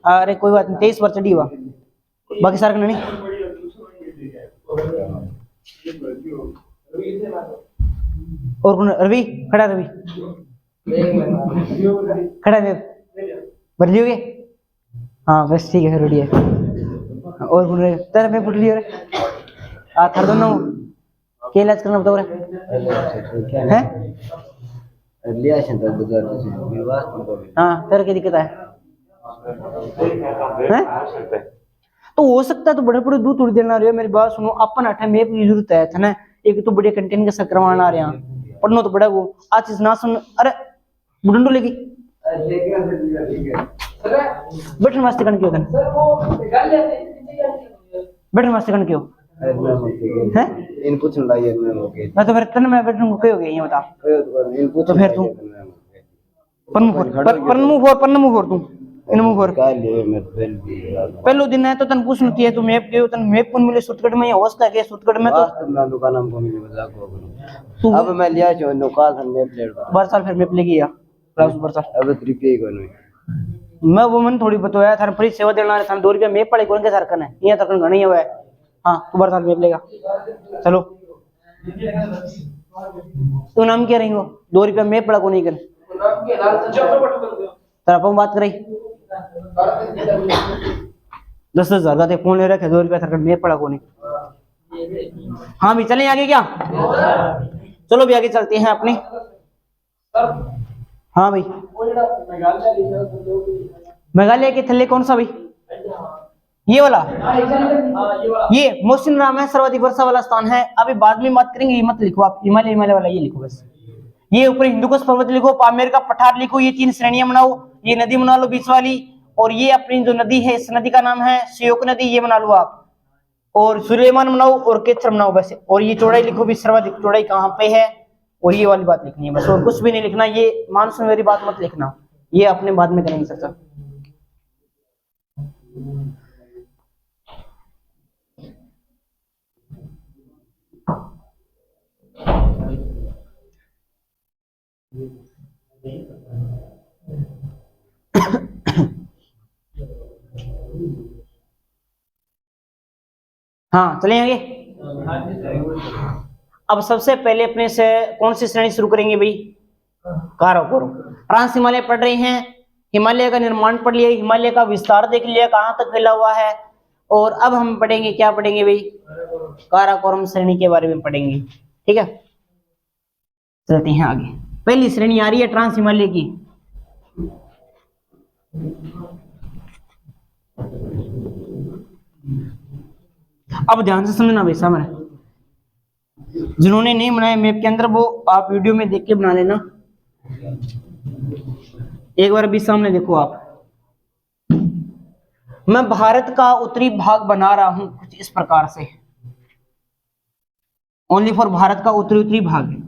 अरे कोई बात नहीं 23 बार चढ़ी हुआ, बाकी सारे का नहीं। और कौन? रवि खड़ा, रवि खड़ा है, भर लियोगे? हाँ बस ठीक है रेडी है। और कौन रहेगा? तेरा मैं पूछ लियो रे, थर दोनों के इलाज करना बताओ रे हैं? लिया शंकर दुकान से विवाह। हाँ तेरा क्या दिक्कत है? हैं? तो हो सकता है तो बड़े बड़े दूध थोड़ी देना रहे हो, मेरी बात सुनो, अपन अठा मेप की जरूरत है था ना, एक तो बड़े कंटेंट के संक्रमण आ रहे हैं, पढ़नो तो बड़ा वो आज चीज ना सुन। अरे बुडंडो लेगी बैठन वास्ते कण क्यों तन सर वो निकाल लेते हैं, बैठन वास्ते कण क्यों हैं? इन पूछ लाइए मैं ओके मैं तो फिर तन मैं बैठन को कहोगे ये बता, इन पूछ तो फिर तू पन्नू फोर तू इनमु फोर काले में बेल भी पहलो दिन है तो तन पूछ नती है तू मैप के तन मैप कौन मिले सुटकट में या होस्ता के सुटकट में तो वास्तव में दुकान हमको मिली मजाक हो तू अब मैं लिया जो नुका था मैप ले बार साल फिर मैप लेके आ बार साल अब रुपये को नहीं मैं वो मन थोड़ी बताया थाने फ्री सेवा देना थाने 2 रुपया मैप पड़े कौन के सरकन है ये तरकन घणी है हां तू बार साल मैप लेगा चलो तू नाम क्या रही हो 2 रुपया मैप पड़ा को नहीं कर नाम के लाल तेरा अपन बात करी 10,000 का फोन ले रखे 2 रुपया सरकन मैप पड़ा को नहीं हाँ भी चलें आगे क्या चलो भी आगे चलते हैं अपने हाँ भाई मेघालय के थल्ले कौन सा भाई ये वाला ये मोहसिन राम है सर्वाधिक वर्षा वाला स्थान है अभी बाद में बात करेंगे ये मत लिखो आप हिमालय हिमालय वाला ये लिखो बस ये ऊपर हिंदुकुश पर्वत लिखो पामेर का पठार लिखो ये 3 श्रेणियां बनाओ ये नदी बना लो बीच वाली और ये अपनी जो नदी है इस नदी का नाम है श्योक नदी ये बना लो आप और सुलेमान बनाओ और केचर बनाओ वैसे और ये चौड़ाई लिखो भी सर्वाधिक चौड़ाई कहाँ पे है और ये वाली बात लिखनी है बस और कुछ भी नहीं लिखना ये मानसून मेरी बात मत लिखना ये अपने बाद में करेंगे सर हाँ चलें आगे अब सबसे पहले अपने से कौन सी श्रेणी शुरू करेंगे भाई काराकोरम ट्रांस हिमालय पढ़ रहे हैं हिमालय का निर्माण पढ़ लिया हिमालय का विस्तार देख लिया कहां तक फैला हुआ है और अब हम पढ़ेंगे क्या पढ़ेंगे भाई काराकोरम श्रेणी के बारे में पढ़ेंगे ठीक है चलते हैं आगे पहली श्रेणी आ रही है ट्रांस हिमालय की अब ध्यान से समझना भाई सामने जिन्होंने नहीं बनाया मैप के अंदर वो आप वीडियो में देख के बना लेना एक बार अभी सामने देखो आप मैं भारत का उत्तरी भाग बना रहा हूं कुछ इस प्रकार से ओनली फॉर भारत का उत्तरी भाग है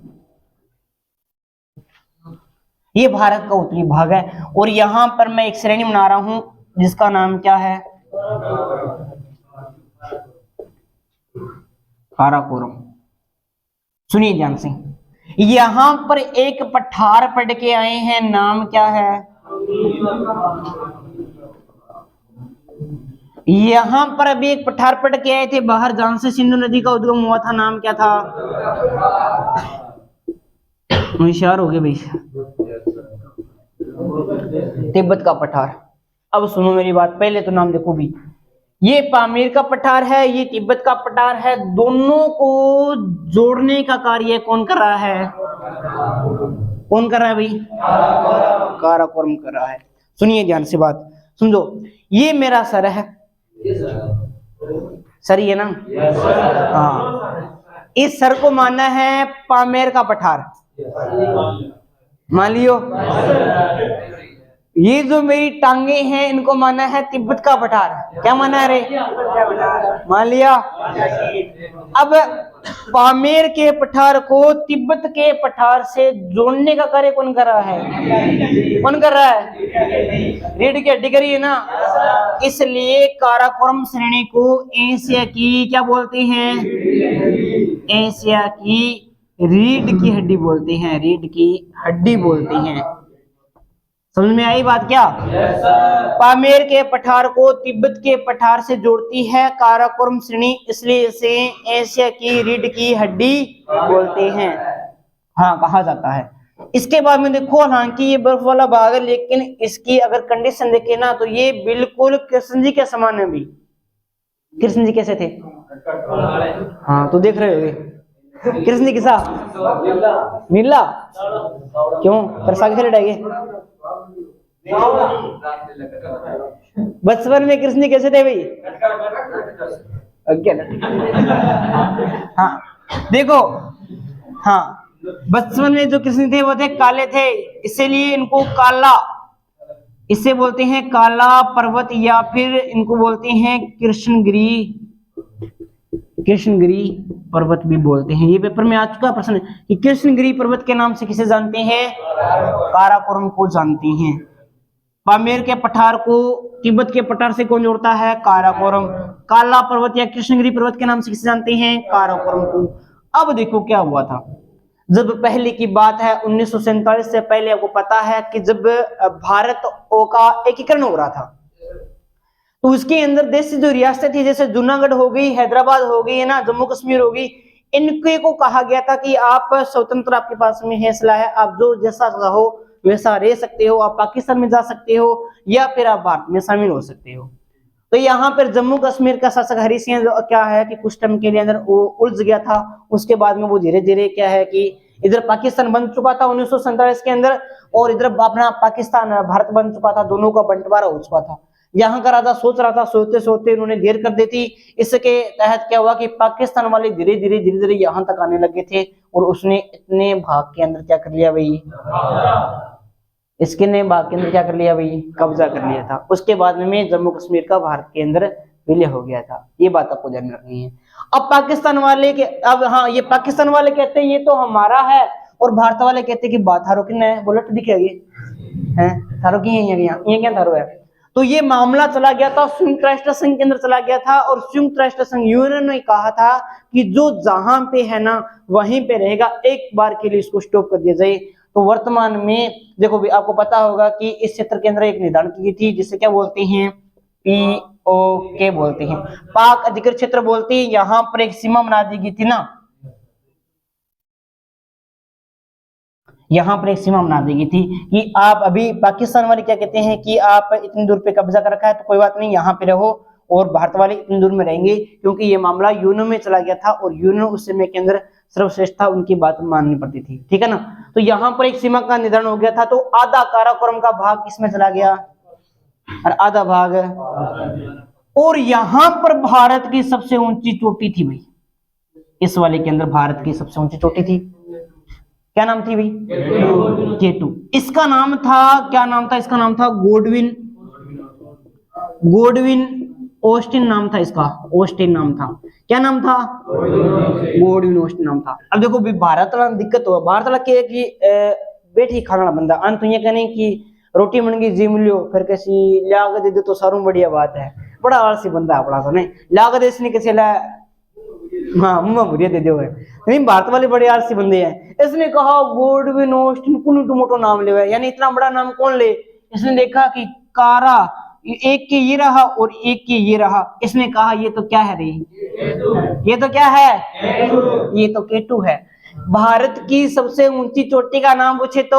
ये भारत का उत्तरी भाग है और यहां पर मैं एक श्रेणी बना रहा हूं जिसका नाम क्या है काराकोरम सुनिए ध्यान से यहां पर एक पठार पढ़ के आए हैं नाम क्या है यहां पर अभी एक पठार पढ़ के आए थे बाहर जहां से सिंधु नदी का उद्गम हुआ था नाम क्या था होशियार हो गए भाई तिब्बत का पठार अब सुनो मेरी बात पहले तो नाम देखो भी ये पामीर का पठार है ये तिब्बत का पठार है दोनों को जोड़ने का कार्य कौन कर रहा है कौन कर रहा है भाई काराकोरम कर रहा है सुनिए ध्यान से बात समझो ये मेरा सर है सर ये ना हाँ इस सर को मानना है पामेर का पठार मान लियो ये जो मेरी टांगे हैं इनको माना है तिब्बत का पठार क्या माना है रे मान लिया अब पामेर के पठार को तिब्बत के पठार से जोड़ने का कार्य कौन कर रहा है कौन कर रहा है रीढ़ की हड्डी करी है ना इसलिए काराकोरम श्रेणी को एशिया की क्या बोलते हैं एशिया की रीढ़ की हड्डी बोलते हैं रीढ़ की हड्डी बोलते हैं समझ में आई बात क्या पामेर के पठार को तिब्बत के पठार से जोड़ती है काराकोरम श्रेणी इसलिए इसे एशिया की रीढ़ की हड्डी बोलते हैं हाँ कहा जाता है इसके बाद में देखो हालांकि ये बर्फ वाला भाग है लेकिन इसकी अगर कंडीशन देखे ना तो ये बिल्कुल कृष्ण जी के समान है भी कृष्ण जी कैसे थे हाँ तो देख रहे हो कृष्ण जी किसा नीला क्यों परसा के डागे बचपन में कृष्ण जी कैसे थे भाई हाँ देखो हाँ बचपन में जो कृष्ण थे वो थे काले थे इसीलिए इनको काला इसे बोलते हैं काला पर्वत या फिर इनको बोलते हैं कृष्णगिरी कृष्णगिरी पर्वत भी बोलते हैं। ये पेपर में आ चुका प्रश्न है कि कृष्णगिरी पर्वत के नाम से किसे जानते हैं? काराकोरम को जानते हैं। पामेर के पठार को तिब्बत के पठार से कौन जोड़ता है? काराकोरम। काला पर्वत या कृष्णगिरी पर्वत के नाम से किसे जानते हैं? काराकोरम को। अब देखो क्या हुआ था, जब पहले की बात है 1947 से पहले, आपको पता है कि जब भारत का एकीकरण हो रहा था तो उसके अंदर देश की जो रियासतें थी, जैसे जूनागढ़ हो गई, हैदराबाद हो गई है ना, जम्मू कश्मीर हो गई, इनके को कहा गया था कि आप स्वतंत्र, आपके पास में है सलाह है, आप जो जैसा रहो वैसा रह सकते हो, आप पाकिस्तान में जा सकते हो या फिर आप भारत में शामिल हो सकते हो। तो यहाँ पर जम्मू कश्मीर का शासक हरि सिंह जो क्या है कि कुछ टाइम के लिए अंदर वो उलझ गया था। उसके बाद में वो धीरे धीरे क्या है कि इधर पाकिस्तान बन चुका था 1947 के अंदर, और इधर अपना पाकिस्तान भारत बन चुका था, दोनों का बंटवारा हो चुका था। यहाँ का राजा सोच रहा था, सोचते सोचते उन्होंने देर कर दी थी। इसके तहत क्या हुआ कि पाकिस्तान वाले धीरे धीरे यहाँ तक आने लगे थे, और उसने इतने भाग के अंदर क्या कर लिया भाई, इसके ने भाग के अंदर क्या कर लिया भाई, कब्जा कर लिया था। उसके बाद में जम्मू कश्मीर का भारत के अंदर विलय हो गया था। ये बात आपको ध्यान रखनी है। अब पाकिस्तान वाले के, अब हाँ, ये पाकिस्तान वाले कहते हैं ये तो हमारा है, और भारत वाले कहते हैं कि बात थारो किन है, बुलेट दिखेगी है थारो की है, ये क्या थारो है। तो ये मामला चला गया था संयुक्त राष्ट्र संघ के अंदर चला गया था, और संयुक्त राष्ट्र संघ यूनियन ने कहा था कि जो जहां पे है ना वहीं पे रहेगा, एक बार के लिए इसको स्टॉप कर दिया जाए। तो वर्तमान में देखो भी, आपको पता होगा कि इस क्षेत्र के अंदर एक निर्धारण की गई थी जिसे क्या बोलते हैं, POK बोलते हैं, पाक अधिकृत क्षेत्र बोलते हैं। यहाँ पर एक सीमा बना दी गई थी ना, यहाँ पर एक सीमा बना दी गई थी कि आप अभी पाकिस्तान वाले क्या कहते हैं कि आप इतनी दूर पे कब्जा कर रखा है तो कोई बात नहीं, यहाँ पे रहो, और भारत वाले इतनी दूर में रहेंगे, क्योंकि ये मामला यूएनओ में चला गया था और यूएनओ उस समय के अंदर सर्वश्रेष्ठ था, उनकी बात माननी पड़ती थी। ठीक है ना। तो यहाँ पर एक सीमा का निर्धारण हो गया था। तो आधा काराकोरम का भाग किसमें चला गया, और आधा भाग, और यहाँ पर भारत की सबसे ऊंची चोटी थी भाई, इस वाले के अंदर भारत की सबसे ऊंची चोटी थी, क्या नाम थी भाई, K2। इसका नाम था, क्या नाम था इसका, नाम था गोडविन ऑस्टिन नाम था इसका, ऑस्टिन नाम था। क्या नाम था, गोडविन ऑस्टिन नाम था। अब देखो भी भारत वाला दिक्कत हुआ, भारत वाला के कि बैठी खाना बंदा अंत ये कहने की रोटी बन गई जी मिलियो, फिर कैसी लाग दे दो तो सारू बढ़िया बात है, बड़ा आलसी बंदा अपना तो नहीं लाग दे, इसने कैसे ला, हाँ मुंह भुरिया दे दो है। नहीं, भारत वाले बड़े आलसी बंदे हैं। इसने कहा गोडविन ऑस्टिन कुन टोमोटो नाम ले, यानी इतना बड़ा नाम कौन ले। इसने देखा कि कारा एक के ये रहा और एक के ये रहा, इसने कहा ये तो क्या है रे, ये तो क्या है, ये तो K2 है। भारत की सबसे ऊंची चोटी का नाम पूछे तो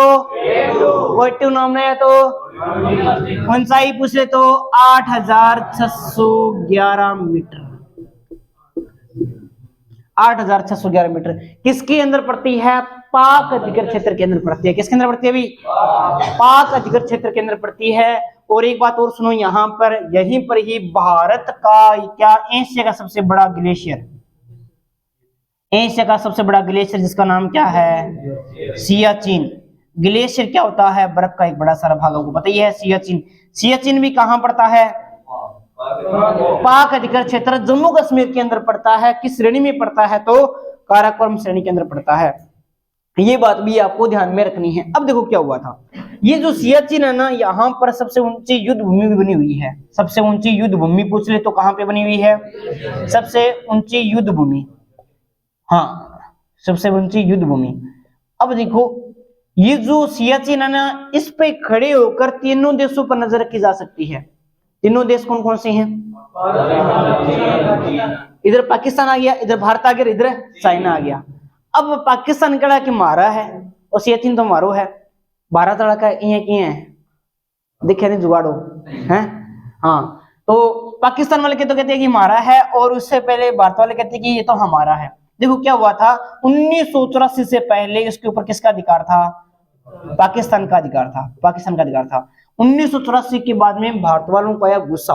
K2 नाम है, तो ऊंचाई पूछे तो 8611 मीटर, 8611 मीटर। किसके अंदर पड़ती है, पाक अधिकृत क्षेत्र के अंदर पड़ती है। किसके अंदर पड़ती है अभी, पाक अधिकृत क्षेत्र के अंदर पड़ती है। और एक बात और सुनो, यहाँ पर यहीं पर ही भारत का क्या, एशिया का सबसे बड़ा ग्लेशियर, एशिया का सबसे बड़ा ग्लेशियर जिसका नाम क्या है, सियाचिन। ग्लेशियर क्या होता है, बर्फ का एक बड़ा सारा भाग, आपको पता ही है सियाचिन। सियाचिन भी कहाँ पड़ता है, पाक अधिकृत क्षेत्र जम्मू कश्मीर के अंदर पड़ता है। किस श्रेणी में पड़ता है, तो काराकोरम श्रेणी के अंदर पड़ता है। ये बात भी आपको ध्यान में रखनी है। अब देखो क्या हुआ था, ये जो सियाचिन है ना, यहाँ पर सबसे ऊंची युद्ध भूमि भी बनी हुई है। सबसे ऊंची युद्ध भूमि पूछ ले तो कहाँ पे बनी हुई है, सबसे ऊंची युद्ध भूमि, हाँ सबसे ऊंची युद्ध भूमि। अब देखो ये जो सियाचिन है ना, इस पे खड़े होकर तीनों देशों पर नजर रखी जा सकती है। तीनों देश कौन कौन से हैं, इधर पाकिस्तान आ गया, इधर भारत आ गया, इधर चाइना आ गया। अब पाकिस्तान कड़ा कि मारा है और सियाचिन तो मारो है, भारत वाला का है देखे नहीं जुगाड़ो है। हाँ, तो पाकिस्तान वाले के तो कहते हैं कि मारा है, और उससे पहले भारत वाले कहते हैं कि ये तो हमारा है। देखो क्या हुआ था, 1984 से पहले इसके ऊपर किसका अधिकार था, पाकिस्तान का अधिकार था, पाकिस्तान का अधिकार था। 1984 के बाद में भारत वालों को आया गुस्सा,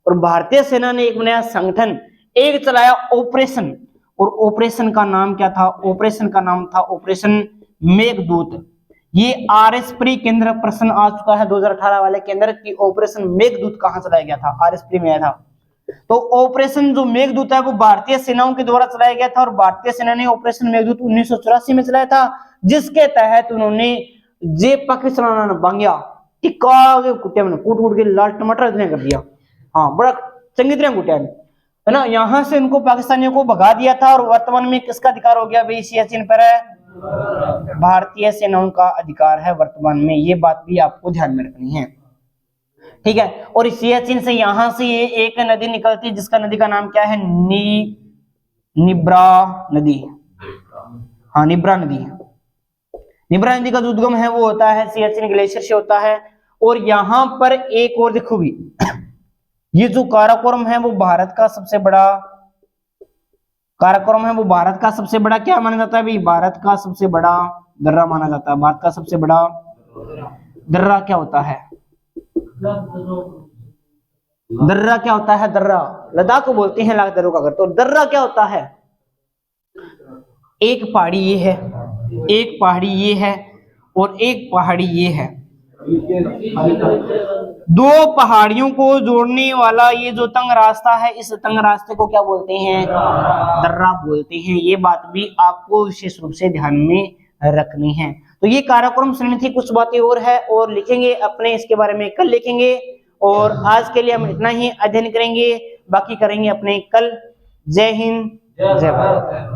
और भारतीय सेना ने एक नया संगठन एक चलाया, ऑपरेशन। और ऑपरेशन का नाम क्या था, ऑपरेशन का नाम था ऑपरेशन मेघदूत। ये RS प्री के अंदर प्रश्न आ चुका है 2018 वाले के अंदर कि ऑपरेशन मेघदूत कहां चलाया गया था, RS प्री में आया था। तो ऑपरेशन जो मेघदूत है वो भारतीय सेनाओं के द्वारा चलाया गया था और भारतीय सेना ने ऑपरेशन मेघदूत 1984 में चलाया था, जिसके तहत उन्होंने जे पाकिस्तान बांग्या टिक्का के कुत्ते में कूट कूट के लाल टमाटर इतने कर दिया। हाँ, बड़ा चंगी तरह कुटिया है ना। यहाँ से उनको पाकिस्तानियों को भगा दिया था और वर्तमान में किसका अधिकार हो गया भाई सियाचिन पर है? भारतीय सेनाओं का अधिकार है वर्तमान में। ये बात भी आपको ध्यान में रखनी है, ठीक है। और सियाचिन से यहां से ये एक नदी निकलती है जिसका नदी का नाम क्या है? निब्रा नदी। हाँ, निब्रा नदी। निब्रा नदी का जो उद्गम है वो होता है सियाचिन ग्लेशियर से होता है। और यहां पर एक और देखो भी, ये जो काराकोरम है वो भारत का सबसे बड़ा काराकोरम है वो भारत का सबसे बड़ा क्या माना जाता है भाई? भारत का सबसे बड़ा दर्रा माना जाता है। भारत का सबसे बड़ा दर्रा क्या होता है? दर्रा क्या होता है? दर्रा लद्दाख को बोलते हैं लाख दर्रों का घर। तो दर्रा क्या होता है? एक पहाड़ी ये है, एक पहाड़ी ये है और एक पहाड़ी ये है। दो पहाड़ियों को जोड़ने वाला ये जो तंग रास्ता है, इस तंग रास्ते को क्या बोलते हैं? दर्रा बोलते हैं। ये बात भी आपको विशेष रूप से ध्यान में रखनी है। तो ये काराकोरम श्रेणी थी, कुछ बातें और है और लिखेंगे अपने, इसके बारे में कल लिखेंगे। और आज के लिए हम इतना ही अध्ययन करेंगे, बाकी करेंगे अपने कल। जय हिंद, जय भारत।